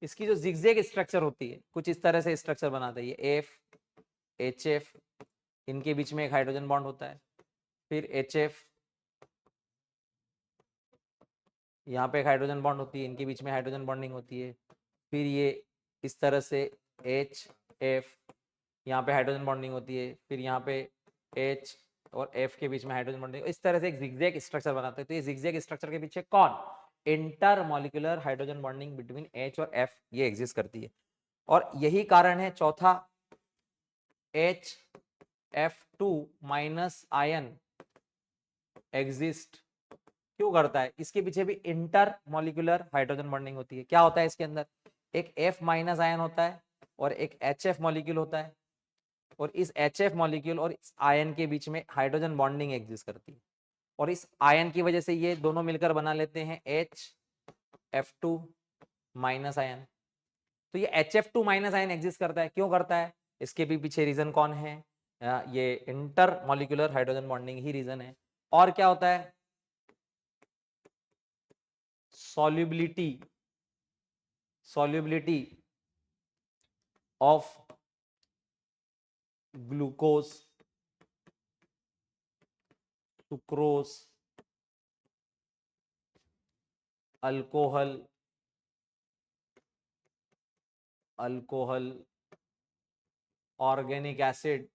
इसकी जो जिगजैग स्ट्रक्चर होती है, कुछ इस तरह से स्ट्रक्चर बनाता है, ये F HF, इनके बीच में एक हाइड्रोजन बॉन्ड होता है, फिर HF, यहाँ पे एक हाइड्रोजन बॉन्ड होती है, इनके बीच में हाइड्रोजन बॉन्डिंग होती है, फिर ये इस तरह से HF, यहाँ पे हाइड्रोजन बॉन्डिंग होती है, फिर यहाँ पे H और F के बीच में हाइड्रोजन बॉन्डिंग, इस तरह से एक जिगजैग स्ट्रक्चर बनाते हैं। तो ये जिगजैग स्ट्रक्चर के पीछे कौन? Inter molecular hydrogen bonding between H और F ये एग्जिस्ट करती है। और यही कारण है चौथा, HF2 माइनस आयन एग्जिस्ट क्यों करता है? इसके पीछे भी इंटर मॉलिक्यूलर हाइड्रोजन बॉन्डिंग होती है। क्या होता है इसके अंदर? एक F माइनस आयन होता है और एक HF मॉलिक्यूल होता है, और इस HF मॉलिक्यूल और इस आयन के बीच में हाइड्रोजन बॉन्डिंग एग्जिस्ट करती है, और इस आयन की वजह से ये दोनों मिलकर बना लेते हैं HF2 माइनस आयन। तो ये HF2 माइनस आयन एग्जिस्ट करता है, क्यों करता है? इसके भी पीछे रीजन कौन है? ये इंटर मॉलिक्यूलर हाइड्रोजन बॉन्डिंग ही रीजन है। और क्या होता है? solubility of glucose, sucrose, alcohol, organic acid,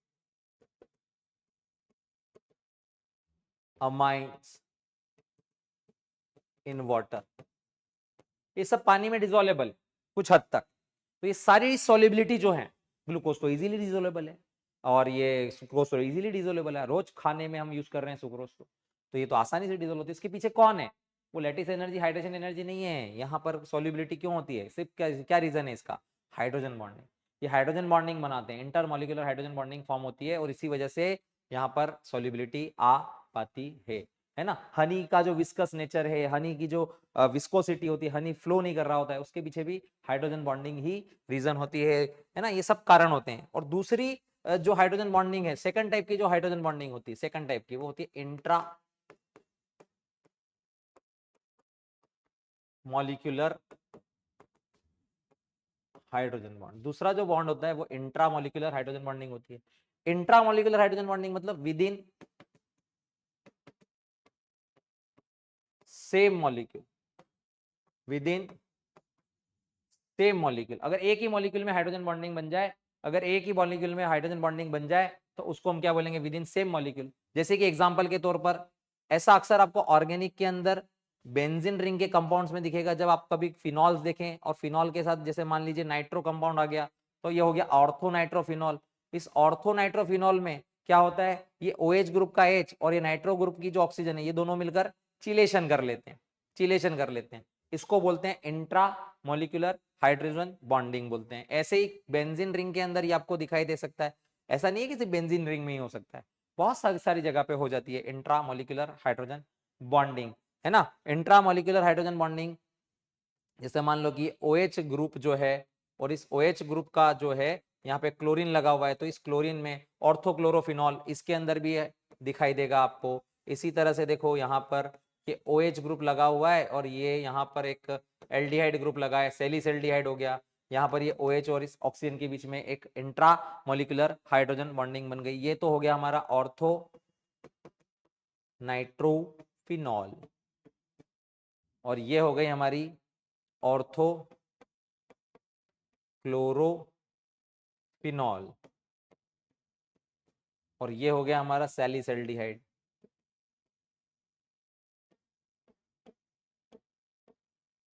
amines in water, ये सब पानी में डिसॉल्वेबल कुछ हद तक। तो ये सारी सॉल्युबिलिटी जो है, ग्लूकोज तो इजीली डिसॉल्वेबल है, और ये सुक्रोज तो इजीली डिसॉल्वेबल है, रोज खाने में हम यूज कर रहे हैं सुक्रोज को, तो ये तो आसानी से डिसॉल्व होती है। इसके पीछे कौन है? वो लैटिस एनर्जी, हाइड्रोजन एनर्जी नहीं है। यहाँ पर सॉल्युबिलिटी क्यों होती है? सिर्फ क्या रीजन है इसका? Hydrogen bonding. ये हाइड्रोजन बॉन्डिंग बनाते हैं, इंटरमॉलिक्यूलर हाइड्रोजन बॉन्डिंग फॉर्म होती है, और इसी वजह से यहाँ पर सॉल्युबिलिटी आ पाती है ना। हनी का जो विस्कस नेचर है, हनी की जो विस्कोसिटी होती है, हनी फ्लो नहीं कर रहा होता है, उसके पीछे भी हाइड्रोजन बॉन्डिंग ही रीजन होती है ना। ये सब कारण होते हैं। और दूसरी जो हाइड्रोजन बॉन्डिंग है, सेकंड टाइप की जो हाइड्रोजन बॉन्डिंग होती है, सेकंड टाइप की, वो होती है इंट्रा मॉलिक्यूलर हाइड्रोजन बॉन्ड। दूसरा जो बॉन्ड होता है वो इंट्रा मॉलिक्यूलर हाइड्रोजन बॉन्डिंग होती है। इंट्रा मॉलिक्यूलर हाइड्रोजन बॉन्डिंग मतलब with in same molecule, with in same molecule. अगर एक ही मॉलिक्यूल में हाइड्रोजन बॉन्डिंग बन जाए अगर एक ही मॉलिक्यूल में हाइड्रोजन बॉन्डिंग बन जाए तो उसको हम क्या बोलेंगे, विद इन सेम मॉलिक्यूल। जैसे कि एग्जांपल के तौर पर ऐसा अक्सर आपको ऑर्गेनिक के अंदर बेंजीन रिंग के कंपाउंड्स में दिखेगा। जब आप कभी फिनॉल्स देखें और फिनॉल के साथ जैसे मान लीजिए नाइट्रो कंपाउंड आ गया, तो ये हो गया ऑर्थोनाइट्रोफिनॉल। इस ऑर्थोनाइट्रोफिनॉल में क्या होता है, ये OH ग्रुप का H और ये नाइट्रो ग्रुप की जो ऑक्सीजन है, ये दोनों मिलकर चिलेशन कर लेते हैं, चिलेशन कर लेते हैं। इसको बोलते हैं इंट्रा मॉलिक्यूलर हाइड्रोजन बॉन्डिंग बोलते हैं। ऐसे ही बेंजीन रिंग के अंदर ये आपको दिखाई दे सकता है। ऐसा नहीं है कि सिर्फ बेंजीन रिंग में ही हो सकता है, बहुत सारी जगह पे हो जाती है इंट्रा मॉलिक्यूलर हाइड्रोजन बॉन्डिंग, है ना। इंट्रा मॉलिक्यूलर हाइड्रोजन बॉन्डिंग जैसे मान लो कि OH ग्रुप जो है और इस OH ग्रुप का जो है यहाँ पे क्लोरीन लगा हुआ है, तो इस क्लोरीन में ऑर्थोक्लोरोफिनॉल इसके अंदर भी है, दिखाई देगा आपको। इसी तरह से देखो यहाँ पर ये OH ग्रुप लगा हुआ है और ये यहाँ पर एक एल्डिहाइड ग्रुप लगा है, सेलिसल्डिहाइड हो गया। यहाँ पर ये OH और इस ऑक्सीजन के बीच में एक इंट्रा मॉलिक्यूलर हाइड्रोजन बॉन्डिंग बन गई। ये तो हो गया हमारा ऑर्थो नाइट्रोफिनॉल और ये हो गई हमारी ऑर्थो क्लोरोफिनॉल और ये हो गया हमारा सैलिसल्डिहाइड।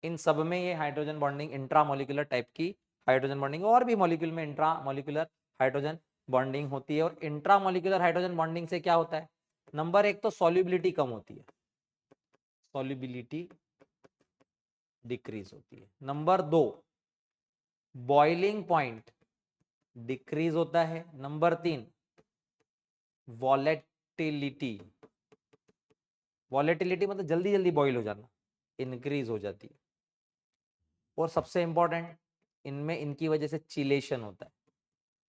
इन सब में ये हाइड्रोजन बॉन्डिंग इंट्रामोलिकुलर टाइप की हाइड्रोजन बॉन्डिंग, और भी मॉलिक्यूल में इंट्रामोलिकुलर हाइड्रोजन बॉन्डिंग होती है। और इंट्रामोलिकुलर हाइड्रोजन बॉन्डिंग से क्या होता है, नंबर एक तो सॉल्युबिलिटी कम होती है, सॉल्युबिलिटी डिक्रीज होती है। नंबर दो, बॉइलिंग पॉइंट डिक्रीज होता है। नंबर तीन, वॉलेटिलिटी, वॉलेटिलिटी मतलब जल्दी जल्दी बॉइल हो जाना, इंक्रीज हो जाती है। और सबसे इंपॉर्टेंट, इनमें इनकी वजह से चिलेशन होता है।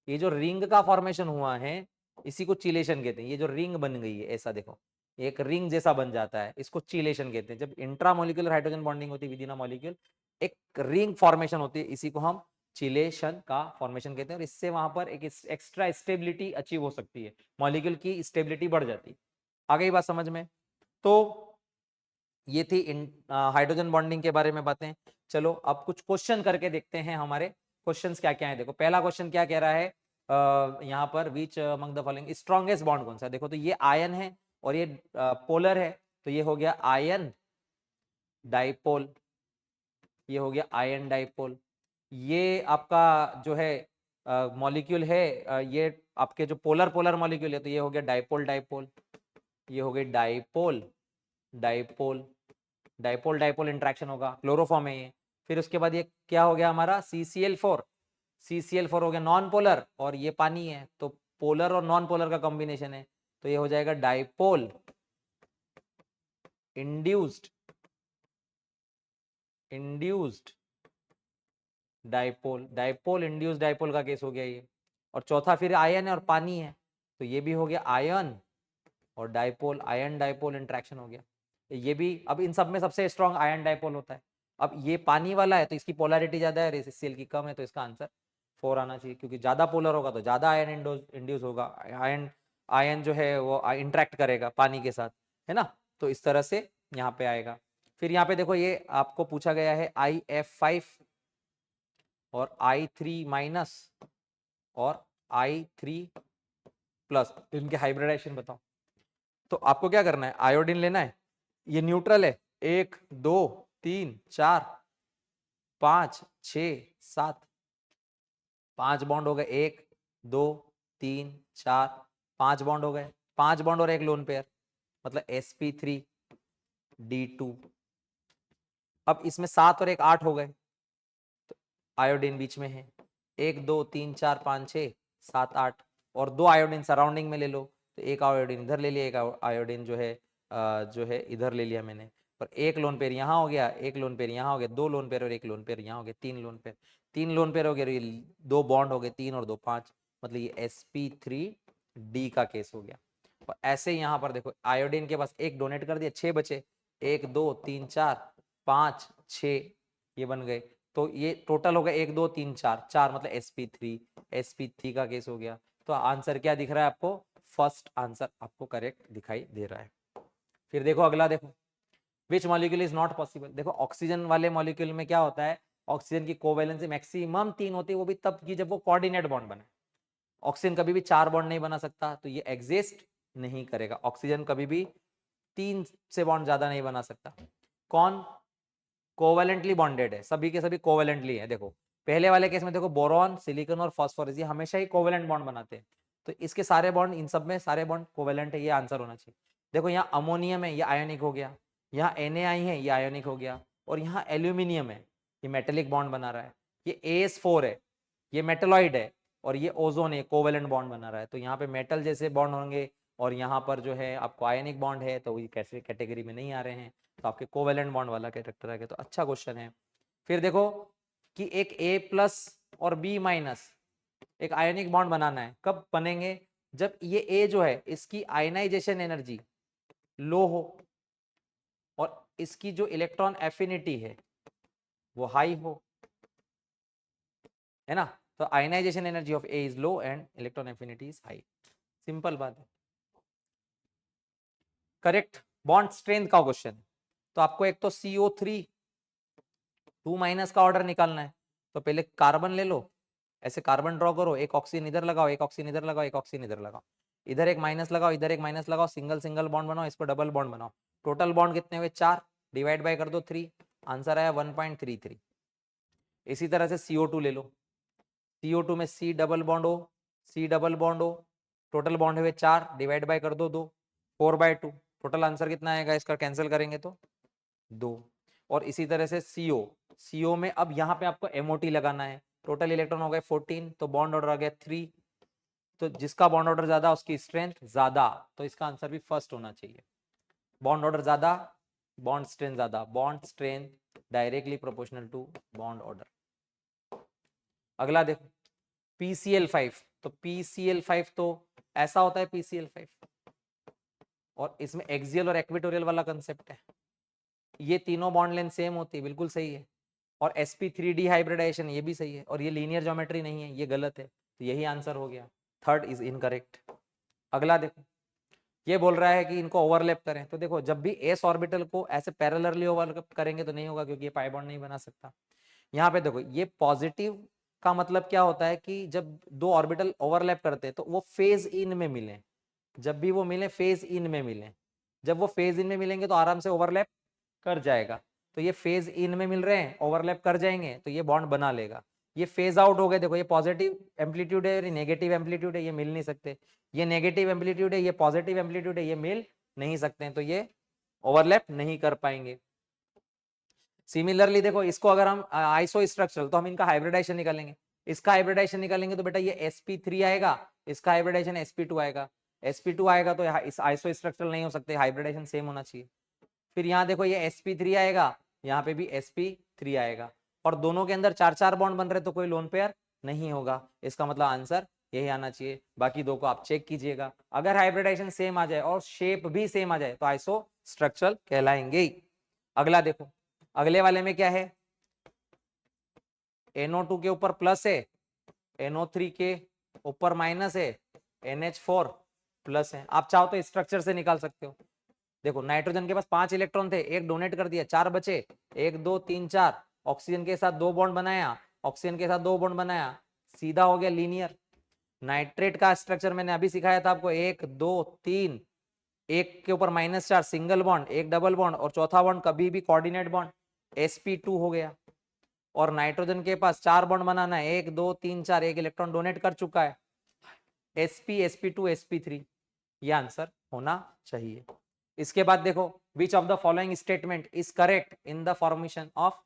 ये जो रिंग का फॉर्मेशन हुआ है इसी को चिलेशन कहते हैं। ये जो रिंग बन गई है ऐसा देखो, एक रिंग जैसा बन जाता है, इसको चिलेशन कहते हैं। जब इंट्रामोलिकुलर हाइड्रोजन बॉन्डिंग होती है विद इन अ मॉलिक्यूल, एक रिंग फॉर्मेशन होती है, इसी को हम चिलेशन का फॉर्मेशन कहते हैं। और इससे वहां पर एक एक्स्ट्रा स्टेबिलिटी अचीव हो सकती है, मॉलिक्यूल की स्टेबिलिटी बढ़ जाती है। आ गई बात समझ में। तो ये थी हाइड्रोजन बॉन्डिंग के बारे में बातें। चलो अब कुछ क्वेश्चन करके देखते हैं हमारे क्वेश्चंस क्या क्या है। देखो पहला क्वेश्चन क्या कह रहा है, यहाँ पर which among the following strongest bond कौन सा है। देखो तो ये आयन है और ये पोलर है, तो ये हो गया आयन डाइपोल, ये हो गया आयन डाइपोल। ये आपका जो है मॉलिक्यूल है, ये आपके जो पोलर पोलर मॉलिक्यूल है, तो ये हो गया डाइपोल डाइपोल, ये हो गई dipole dipole, dipole dipole interaction होगा, क्लोरोफॉर्म है ये। फिर उसके बाद ये क्या हो गया हमारा CCl4, CCl4 हो गया नॉन पोलर और ये पानी है, तो पोलर और नॉन पोलर का कॉम्बिनेशन है, तो ये हो जाएगा dipole induced induced dipole, dipole induced dipole का केस हो गया ये। और चौथा फिर आयन है और पानी है, तो ये भी हो गया आयन और डाइपोल, आयन डाइपोल इंट्रैक्शन हो गया ये भी। अब इन सब में सबसे स्ट्रॉन्ग आयन डाइपोल होता है। अब ये पानी वाला है तो इसकी पोलैरिटी ज्यादा है, CCl की कम है, तो इसका आंसर 4 आना चाहिए, क्योंकि ज्यादा पोलर होगा तो ज्यादा आयन इंड्यूस होगा, आयन आयन जो है वो इंट्रैक्ट करेगा पानी के साथ, है ना। तो इस तरह से यहाँ पे आएगा। फिर यहाँ पे देखो ये आपको पूछा गया है IF5 और I3- और I3+, इनके हाइब्रिडाइजेशन बताओ। तो आपको क्या करना है, आयोडीन लेना है, ये न्यूट्रल है, 1 2 3 4 5 6 7, 5 बॉन्ड हो गए, 1 2 3 4 5 बॉन्ड हो गए, 5 बॉन्ड और एक लोन पेयर, मतलब sp3d2। अब इसमें 7 और एक 8 हो गए, तो आयोडीन बीच में है, 1 2 3 4 5 6 7 8, और 2 आयोडीन सराउंडिंग में ले लो, तो एक आयोडीन इधर ले लिया, एक आयोडीन जो है इधर ले लिया मैंने। पर एक लोन पेयर यहाँ हो गया, एक लोन पेयर यहाँ हो गया, 2 लोन पेयर और एक लोन पेयर यहाँ हो गया, 3 लोन पेयर, 3 लोन पेयर हो गया, 2 बॉन्ड हो गए, 3 और 2 5, मतलब ये sp3d का केस हो गया। और ऐसे ही यहाँ पर देखो आयोडीन के पास एक डोनेट कर दिया, 6 बचे, 1 2 3 4 5 6 ये बन गए, तो ये टोटल हो गया 1 2 3 4 4, मतलब sp3 का केस हो गया। तो आंसर क्या दिख रहा है आपको, फर्स्ट आंसर आपको करेक्ट दिखाई दे रहा है। फिर देखो अगला, देखो which molecule is not possible. देखो ऑक्सीजन वाले मॉलिक्यूल में क्या होता है, ऑक्सीजन की कोवैलेंसी मैक्सिमम 3 होती है, वो भी तब की जब वो कोऑर्डिनेट बॉन्ड बने। ऑक्सीजन कभी भी 4 बॉन्ड नहीं बना सकता, तो ये एग्जिस्ट नहीं करेगा। ऑक्सीजन कभी भी 3 से बॉन्ड ज्यादा नहीं बना सकता। कौन कोवैलेंटली बॉन्डेड है, सभी के सभी कोवैलेंटली है। देखो पहले वाले केस में देखो बोरॉन, सिलिकॉन और फास्फोरस ये हमेशा ही कोवैलेंट बॉन्ड बनाते हैं, तो इसके सारे बॉन्ड, इन सब में सारे बॉन्ड कोवैलेंट है, ये आंसर होना चाहिए। देखो यहाँ अमोनियम है, ये आयोनिक हो गया, यहाँ Na है, ये आयोनिक हो गया, और यहाँ एल्यूमिनियम है, ये मेटेलिक बॉन्ड बना रहा है, ये AS4 है, ये मेटलॉइड है, और ये ओजोन है, कोवैलेंट बॉन्ड बना रहा है। तो यहाँ पे मेटल जैसे बॉन्ड होंगे, और यहाँ पर जो है आपको आयनिक बॉन्ड है, तो ये कैसे कैटेगरी में नहीं आ रहे हैं, तो आपके कोवैलेंट बॉन्ड वाला कैरेक्टर आ गया। तो अच्छा क्वेश्चन है। फिर देखो कि एक A+ और B- एक आयनिक बॉन्ड बनाना है, कब बनेंगे, जब ये A जो है इसकी आयनाइजेशन एनर्जी लो हो और इसकी जो इलेक्ट्रॉन एफिनिटी है वो हाई हो, है ना। तो ionization energy of A is low and electron affinity is high, simple बात है। करेक्ट बॉन्ड स्ट्रेंथ का क्वेश्चन है, तो आपको एक तो CO3 2- का ऑर्डर निकालना है, तो पहले कार्बन ले लो, ऐसे कार्बन ड्रॉ करो, एक ऑक्सीजन इधर लगाओ, एक ऑक्सीजन इधर लगाओ, एक ऑक्सीजन इधर लगाओ, इधर एक माइनस लगाओ, इधर एक माइनस लगाओ, सिंगल सिंगल बॉन्ड बनाओ, इसको डबल बॉन्ड बनाओ। टोटल बॉन्ड कितने हुए 4, डिवाइड बाय कर दो 3, आंसर आया 1.33। इसी तरह से CO2 ले लो, CO2 में C डबल बॉन्ड हो, C डबल बॉन्ड हो, टोटल बॉन्ड हुए 4, डिवाइड बाय कर दो 2, 4/2, टोटल आंसर कितना आएगा इसका, कैंसिल करेंगे तो 2। और इसी तरह से CO में अब यहाँ पे आपको MOT लगाना है, टोटल इलेक्ट्रॉन हो गए 14, तो बॉन्ड ऑर्डर आ गया 3, तो जिसका बॉन्ड ऑर्डर ज्यादा उसकी स्ट्रेंथ ज्यादा, तो इसका आंसर भी फर्स्ट होना चाहिए। बॉन्ड ऑर्डर ज्यादा, बॉन्ड स्ट्रेंथ ज्यादा, bond strength directly proportional to bond order. अगला देखो PCl5, तो PCl5 तो ऐसा होता है PCl5, और इसमें एक्सियल और इक्वेटोरियल वाला कंसेप्ट है, ये तीनों बॉन्ड लेंथ सेम होती है, बिल्कुल सही है। और sp3d हाइब्रिडाइजेशन ये भी सही है, और ये लीनियर ज्योमेट्री नहीं है, ये गलत है, तो यही आंसर हो गया, थर्ड इज इनकरेक्ट। अगला देखो, ये बोल रहा है कि इनको ओवरलैप करें, तो देखो जब भी s ऑर्बिटल को ऐसे पैरेलली ओवरलैप करेंगे तो नहीं होगा, क्योंकि ये पाई बॉन्ड नहीं बना सकता। यहाँ पे देखो ये पॉजिटिव का मतलब क्या होता है कि जब दो ऑर्बिटल ओवरलैप करते हैं तो वो फेज इन में मिले, जब भी वो मिले फेज इन में मिले, जब वो फेज इन में मिलेंगे तो आराम से ओवरलैप कर जाएगा। तो ये फेज इन में मिल रहे हैं, ओवरलैप कर जाएंगे तो ये बॉन्ड बना लेगा। ये फेज आउट हो गए, देखो ये पॉजिटिव एम्पलीट्यूड है, ये नेगेटिव एम्पलीट्यूड है, ये मिल नहीं सकते, ये नेगेटिव एम्पलीट्यूड है, ये पॉजिटिव एम्पलीट्यूड है, ये मिल नहीं सकते हैं, तो ये ओवरलैप नहीं कर पाएंगे। सिमिलरली देखो इसको अगर हम आइसो स्ट्रक्चरल, तो हम इनका हाइब्रिडाइजेशन निकालेंगे, इसका हाइब्रिडाइजेशन निकालेंगे तो बेटा ये sp3 आएगा, इसका हाइब्रिडाइजेशन sp2 आएगा, sp2 आएगा तो इस आइसो स्ट्रक्चरल नहीं हो सकते, हाइब्रिडाइजेशन सेम होना चाहिए। फिर यहाँ देखो ये sp3 आएगा, यहाँ पे भी sp3 आएगा, और दोनों के अंदर 4-4 बॉन्ड बन रहे तो कोई लोन पेयर नहीं होगा, इसका मतलब आंसर यही आना चाहिए। बाकी दो को आप चेक कीजिएगा, अगर हाइब्रिडाइजेशन सेम आ जाए और शेप भी सेम आ जाए तो आइसो स्ट्रक्चरल कहलाएंगे। अगला देखो, अगले वाले में क्या है, NO2 के ऊपर प्लस है, NO3 के ऊपर माइनस है, NH4 प्लस है। आप चाहो तो स्ट्रक्चर से निकाल सकते हो। देखो नाइट्रोजन के पास 5 इलेक्ट्रॉन थे, एक डोनेट कर दिया, 4 बचे, 1 2 3 4, ऑक्सीजन के साथ 2 बॉन्ड बनाया, ऑक्सीजन के साथ 2 बॉन्ड बनाया, सीधा हो गया लीनियर। नाइट्रेट का स्ट्रक्चर मैंने अभी सिखाया था आपको, 1 2 3, एक के ऊपर -4 सिंगल बॉन्ड, एक डबल बॉन्ड, और चौथा बॉन्ड कभी भी कोऑर्डिनेट बॉन्ड, sp2 हो गया। और नाइट्रोजन के पास 4 बॉन्ड बनाना है, 1 2 3 4, एक इलेक्ट्रॉन डोनेट कर चुका है, sp sp2 sp3, ये आंसर होना चाहिए। इसके बाद देखो, which of the following statement is correct in the formation of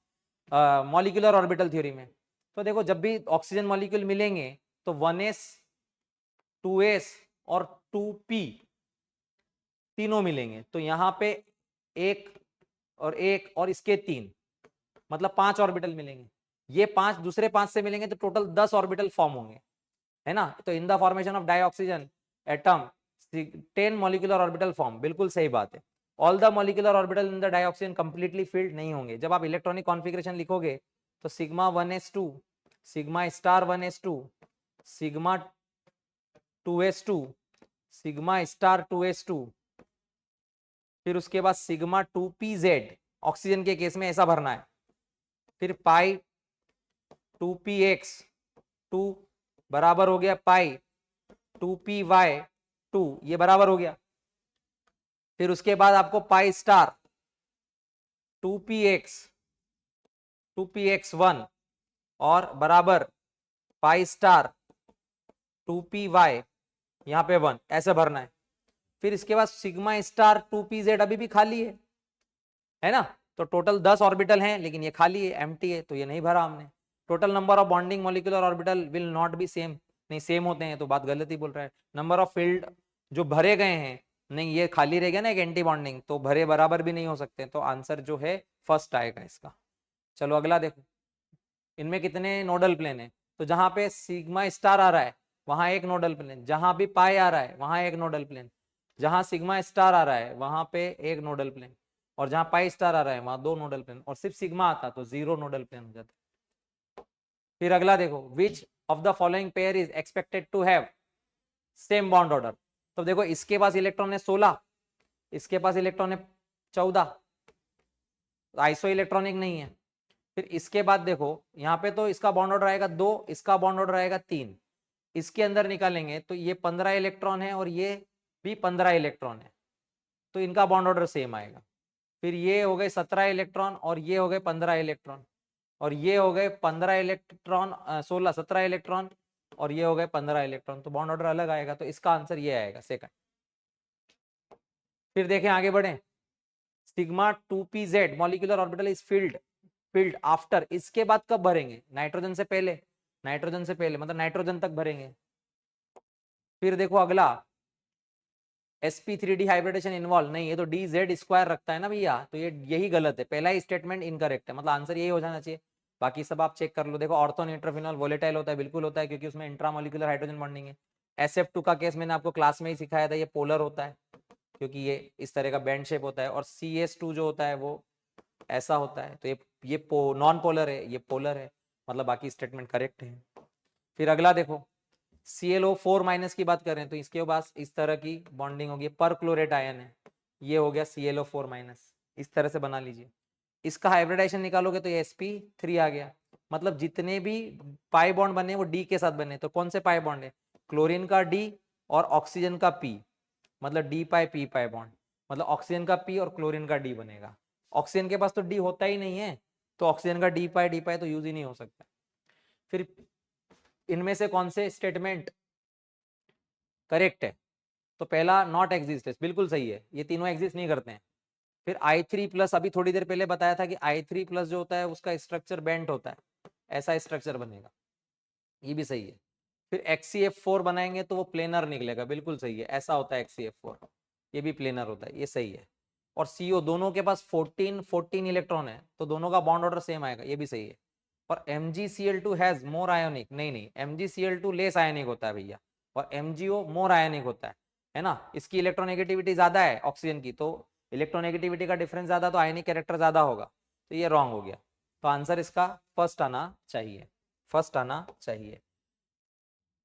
molecular orbital theory में। तो देखो जब भी ऑक्सीजन मॉलिक्यूल मिलेंगे तो 1s 2s और 2p तीनों मिलेंगे, तो यहाँ पे एक और इसके 3, मतलब 5 ऑर्बिटल मिलेंगे, ये 5 दूसरे 5 से मिलेंगे तो टोटल 10 ऑर्बिटल फॉर्म होंगे, है ना। तो in the formation of dioxygen atom 10 molecular orbital form, बिल्कुल सही बात है। All the molecular orbital in the dioxygen completely filled नहीं होंगे। जब आप इलेक्ट्रॉनिक कॉन्फ़िगरेशन लिखोगे तो sigma 1s2, sigma star 1s2, sigma 2s2, sigma star 2s2, फिर उसके बाद सिग्मा 2pz, ऑक्सीजन के केस में ऐसा भरना है, फिर पाई 2px 2 बराबर हो गया पाई 2py 2, ये बराबर हो गया। फिर उसके बाद आपको पाई स्टार 2px 2px1 और बराबर पाई स्टार 2py यहां पे 1, ऐसे भरना है। फिर इसके बाद सिग्मा स्टार 2pz अभी भी खाली है ना। तो टोटल 10 ऑर्बिटल हैं, लेकिन ये खाली है, एम्प्टी है, तो ये नहीं भरा हमने। Total number of bonding molecular orbital will not be same, नहीं सेम होते हैं तो बात गलत ही बोल रहा है। नंबर ऑफ फील्ड जो भरे गए हैं, नहीं ये खाली रह गया ना एक एंटी बॉन्डिंग, तो भरे बराबर भी नहीं हो सकते, तो आंसर जो है फर्स्ट आएगा इसका। चलो अगला देखो, इनमें कितने नोडल प्लेन है। तो जहां पे सिग्मा स्टार आ रहा है वहां एक नोडल प्लेन, जहां भी पाई आ रहा है वहां एक नोडल प्लेन, जहां सिग्मा स्टार आ रहा है वहां पे एक नोडल प्लेन, और जहां पाई स्टार आ रहा है वहां 2 नोडल प्लेन, और सिर्फ सिग्मा आता तो 0 नोडल प्लेन हो जाता। फिर अगला देखो, which of the following pair is expected to have same bond order. तो देखो इसके पास इलेक्ट्रॉन है 16, इसके पास इलेक्ट्रॉन है 14, आइसो इलेक्ट्रॉनिक नहीं है। फिर इसके बाद देखो यहाँ पे तो इसका बॉन्ड ऑर्डर आएगा 2, इसका बॉन्ड ऑर्डर आएगा 3, इसके अंदर निकालेंगे तो ये 15 इलेक्ट्रॉन है और ये भी 15 इलेक्ट्रॉन है, तो इनका बॉन्ड ऑर्डर सेम आएगा। फिर ये हो गए 17 इलेक्ट्रॉन और ये हो गए 15 इलेक्ट्रॉन, और ये हो गए 15 इलेक्ट्रॉन 16 17 इलेक्ट्रॉन, और ये हो गए 15 इलेक्ट्रॉन, तो बॉन्ड ऑर्डर अलग आएगा, तो इसका आंसर ये आएगा सेकंड। फिर देखें आगे बढ़े, sigma 2pz molecular orbital is filled after, इसके बाद कब भरेंगे, नाइट्रोजन से पहले, नाइट्रोजन से पहले मतलब नाइट्रोजन तक भरेंगे। फिर देखो अगला, sp3d हाइब्रिडेशन इन्वॉल्व नहीं, ये तो dz स्क्वायर रखता है ना भैया, तो ये यही गलत है, पहला ही स्टेटमेंट इनकरेक्ट है, मतलब आंसर यही हो जाना चाहिए। बाकी सब आप चेक कर लो। देखो ऑर्थो न्यूट्रोफिनॉल वोलेटाइल होता है, बिल्कुल होता है, क्योंकि उसमें इंट्रामोलिकुलर हाइड्रोजन बॉन्डिंग है। sf2 का केस मैंने आपको क्लास में ही सिखाया था, ये पोलर होता है क्योंकि ये इस तरह का बैंड शेप होता है, और cs2 जो होता है वो ऐसा होता है, तो ये नॉन पोलर है, ये पोलर है, मतलब बाकी स्टेटमेंट करेक्ट है। फिर अगला देखो, ClO4 माइनस की बात करें तो इसके पास इस तरह की बॉन्डिंग होगी, पर क्लोरेट आयन है, ये हो गया ClO4 माइनस, इस तरह से बना लीजिए। इसका हाइब्रिडाइजेशन निकालोगे तो ये sp3 आ गया, मतलब जितने भी पाई बॉन्ड बने वो डी के साथ बने, तो कौन से पाई बॉन्ड है, क्लोरीन का डी और ऑक्सीजन का पी, मतलब डी पाई पी पाई बॉन्ड, मतलब ऑक्सीजन का पी और क्लोरीन का डी बनेगा। ऑक्सीजन के पास तो डी होता ही नहीं है, तो ऑक्सीजन का डी पाई तो यूज ही नहीं हो सकता। फिर इनमें से कौन से स्टेटमेंट करेक्ट है, तो पहला नॉट एग्जिस्ट है, बिल्कुल सही है, ये तीनों एग्जिस्ट नहीं करते हैं। फिर I3+, अभी थोड़ी देर पहले बताया था कि I3+ जो होता है उसका स्ट्रक्चर बेंट होता है, ऐसा स्ट्रक्चर बनेगा, ये भी सही है। फिर HCF4 बनाएंगे तो वो प्लेनर निकलेगा, बिल्कुल सही है, ऐसा होता है HCF4, ये भी प्लेनर होता है, ये सही है। और CO दोनों के पास 14 इलेक्ट्रॉन है, तो दोनों का बॉन्ड ऑर्डर सेम आएगा, ये भी सही है। और MgCl2 हैज मोर आयोनिक, नहीं MgCl2 लेस आयोनिक होता है भैया, और MgO मोर आयोनिक होता है ना, इसकी इलेक्ट्रोनेगेटिविटी ज्यादा है ऑक्सीजन की, तो इलेक्ट्रोनेगेटिविटी का डिफरेंस ज्यादा, तो आयनिक कैरेक्टर ज्यादा होगा, तो ये रॉन्ग हो गया, तो आंसर इसका फर्स्ट आना चाहिए, फर्स्ट आना चाहिए।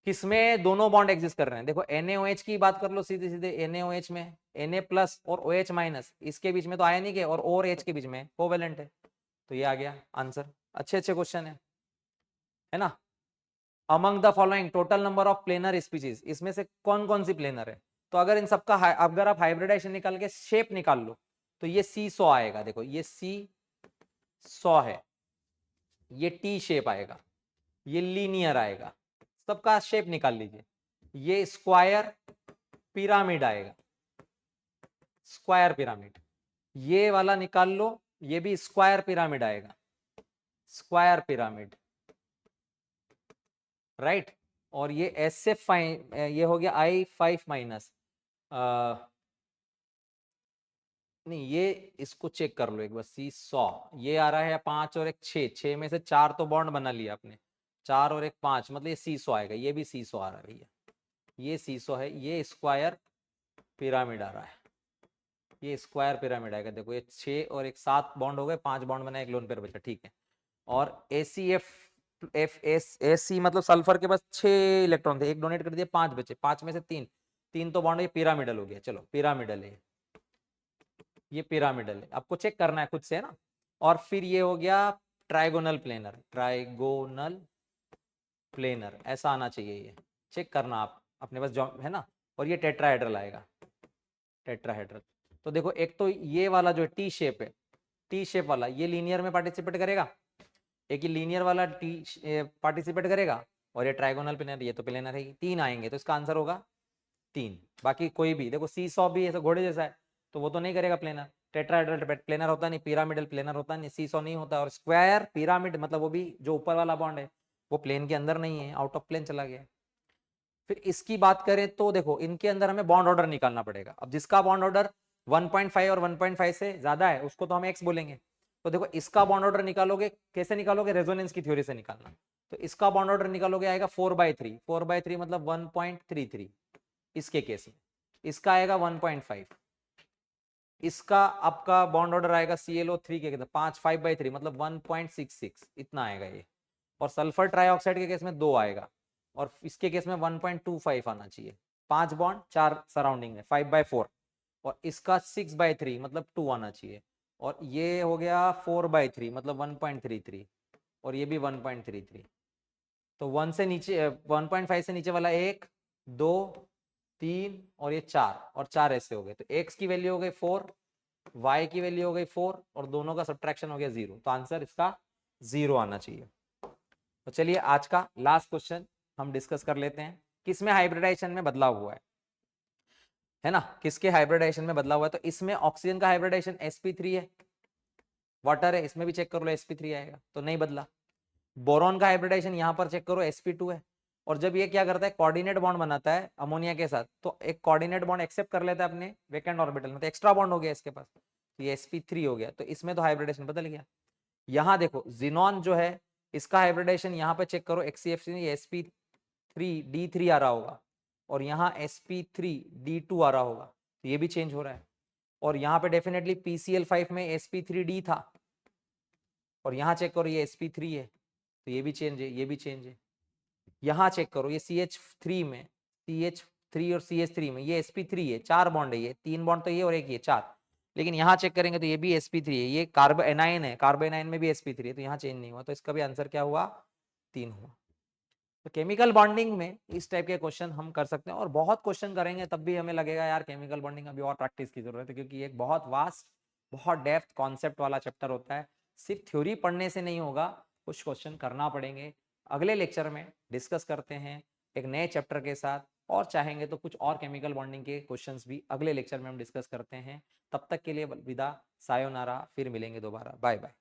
किसमें दोनों बॉन्ड एग्जिस्ट कर रहे हैं, देखो NaOH की बात कर लो सीधे सीधे, NaOH में Na+ और OH- इसके बीच में तो आयनिक है, और H के बीच में कोवेलेंट है, तो ये आ गया आंसर। अच्छे अच्छे क्वेश्चन है ना। Among the following total number of planar species, इसमें से कौन कौन सी प्लेनर है, तो अगर इन सबका अगर आप हाइब्रिडाइजेशन निकाल के शेप निकाल लो तो ये C100 आएगा, देखो ये C100 है, ये T शेप आएगा, ये लीनियर आएगा, सबका शेप निकाल लीजिए। ये स्क्वायर पिरामिड आएगा, स्क्वायर पिरामिड, ये वाला निकाल लो, ये भी स्क्वायर पिरामिड आएगा, स्क्वायर पिरामिड, राइट। और ये SF5, ये हो गया I5-, नहीं ये इसको चेक कर लो एक बार, C100 ये आ रहा है 5 और एक 6, 6 में से 4 तो बॉन्ड बना लिया आपने, 4 और एक 5, मतलब ये C100 आएगा, ये भी C100 आ रहा है भैया, ये C100 है, ये स्क्वायर पिरामिड आ रहा है, ये स्क्वायर पिरामिड आएगा, देखो ये 6 और एक 7 बॉन्ड हो गए, 5 बॉन्ड बना, एक लोन पेयर बचा, ठीक है। और AC मतलब सल्फर के पास 6 इलेक्ट्रॉन थे, एक डोनेट कर दिया, 5 बचे, 5 में से 3 तो बॉन्ड, ये पिरामिडल हो गया, चलो पिरामिडल है, ये पिरामिडल है, आपको चेक करना है खुद से, है ना। और फिर ये हो गया ट्राइगोनल प्लेनर, ट्राइगोनल प्लेनर ऐसा आना चाहिए, ये चेक करना आप अपने पास जो है ना। और ये टेट्राहेड्रल आएगा, टेट्राहेड्रल। तो देखो एक तो ये वाला जो टी शेप है, टी शेप वाला ये लीनियर में पार्टिसिपेट करेगा, एक ही लीनियर वाला टी पार्टिसिपेट करेगा, और ये ट्राइगोनल प्लेनर, ये तो प्लेनर है, तीन आएंगे तो इसका आंसर होगा 3। बाकी कोई भी देखो, सी सॉ भी ऐसा घोड़े जैसा है तो वो तो नहीं करेगा प्लेनर, टेट्राहेड्रल प्लेनर होता नहीं, पिरामिडल प्लेनर होता नहीं, सी सॉ नहीं होता, और स्क्वायर पिरामिड मतलब वो भी जो ऊपर वाला बॉन्ड है वो प्लेन के अंदर नहीं है, आउट ऑफ प्लेन चला गया। फिर इसकी बात करें तो देखो इनके अंदर हमें बॉन्ड ऑर्डर निकालना पड़ेगा। अब जिसका बॉन्ड ऑर्डर 1.5 और 1.5 से ज्यादा है उसको तो हम एक्स बोलेंगे। तो देखो इसका बॉन्ड ऑर्डर निकालोगे, कैसे निकालोगे, रेजोनेंस की थ्योरी से निकालना। तो इसका बॉन्ड ऑर्डर निकालोगे आएगा 4/3, 4/3 मतलब 1.33 इसके केस में, इसका आएगा 1.5, इसका आपका बॉन्ड ऑर्डर आएगा ClO3 के 5/3 मतलब 1.66 इतना आएगा ये। और सल्फर ट्राइऑक्साइड के केस में 2 आएगा, और इसके केस में 1.25 आना चाहिए। 5 बॉन्ड 4 सराउंडिंग में 5/4, और इसका 6/3 मतलब 2 आना चाहिए, और ये हो गया 4/3 मतलब 1.33, और ये भी 1.33। तो 1 से नीचे 1.5 से नीचे वाला 1 2 3 और ये 4, और 4 ऐसे हो गए। तो x की वैल्यू हो गई 4, y की वैल्यू हो गई 4, और दोनों का सब्ट्रैक्शन हो गया 0। तो आंसर इसका 0 आना चाहिए। तो चलिए आज का लास्ट क्वेश्चन हम डिस्कस कर लेते हैं, किसमें हाइब्रिडाइजेशन में बदलाव हुआ है ना, किसके हाइब्रिडाइजेशन में बदलाव हुआ है। तो इसमें ऑक्सीजन का हाइब्रिडाइजेशन sp3 है, वाटर है, इसमें भी चेक कर लो sp3 आएगा, तो नहीं बदला। बोरॉन का हाइब्रिडाइजेशन यहाँ पर चेक करो sp2 है, और जब ये क्या करता है कोऑर्डिनेट बॉन्ड बनाता है अमोनिया के साथ, तो एक कोऑर्डिनेट बॉन्ड एक्सेप्ट कर लेता है अपने वेकेंट ऑर्बिटल में, तो एक्स्ट्रा बॉन्ड हो गया इसके पास, तो ये sp3 हो गया, तो इसमें तो हाइब्रिडेशन बदल गया। यहाँ देखो जिनॉन जो है इसका हाइब्रिडेशन यहाँ पे चेक करो XCFC sp3d3 आ रहा होगा, और यहाँ sp3d2 आ रहा होगा, तो ये भी चेंज हो रहा है। और यहाँ पे डेफिनेटली PCl5 में sp3d था, और यहाँ चेक करो ये sp3 है, तो ये भी चेंज है, ये भी चेंज है। यहाँ चेक करो ये CH3 में, CH3 और CH3 में ये sp3 है, 4 बॉन्ड है, ये 3 बॉन्ड तो ये और एक ये 4, लेकिन यहाँ चेक करेंगे तो ये भी sp3 है, ये कार्बो एनाइन है, कार्बो एनाइन में भी sp3 है, तो यहाँ चेंज नहीं हुआ, तो इसका भी आंसर क्या हुआ 3 हुआ। तो केमिकल बॉन्डिंग में इस टाइप के क्वेश्चन हम कर सकते हैं, और बहुत क्वेश्चन करेंगे तब भी हमें लगेगा यार केमिकल बॉन्डिंग अभी और प्रैक्टिस की जरूरत है, क्योंकि एक बहुत वास्ट बहुत डेप्थ कॉन्सेप्ट वाला चैप्टर होता है, सिर्फ थ्योरी पढ़ने से नहीं होगा, कुछ क्वेश्चन करना पड़ेंगे। अगले लेक्चर में डिस्कस करते हैं एक नए चैप्टर के साथ, और चाहेंगे तो कुछ और केमिकल बॉन्डिंग के क्वेश्चंस भी अगले लेक्चर में हम डिस्कस करते हैं। तब तक के लिए विदा, सायोनारा, फिर मिलेंगे दोबारा, बाय बाय।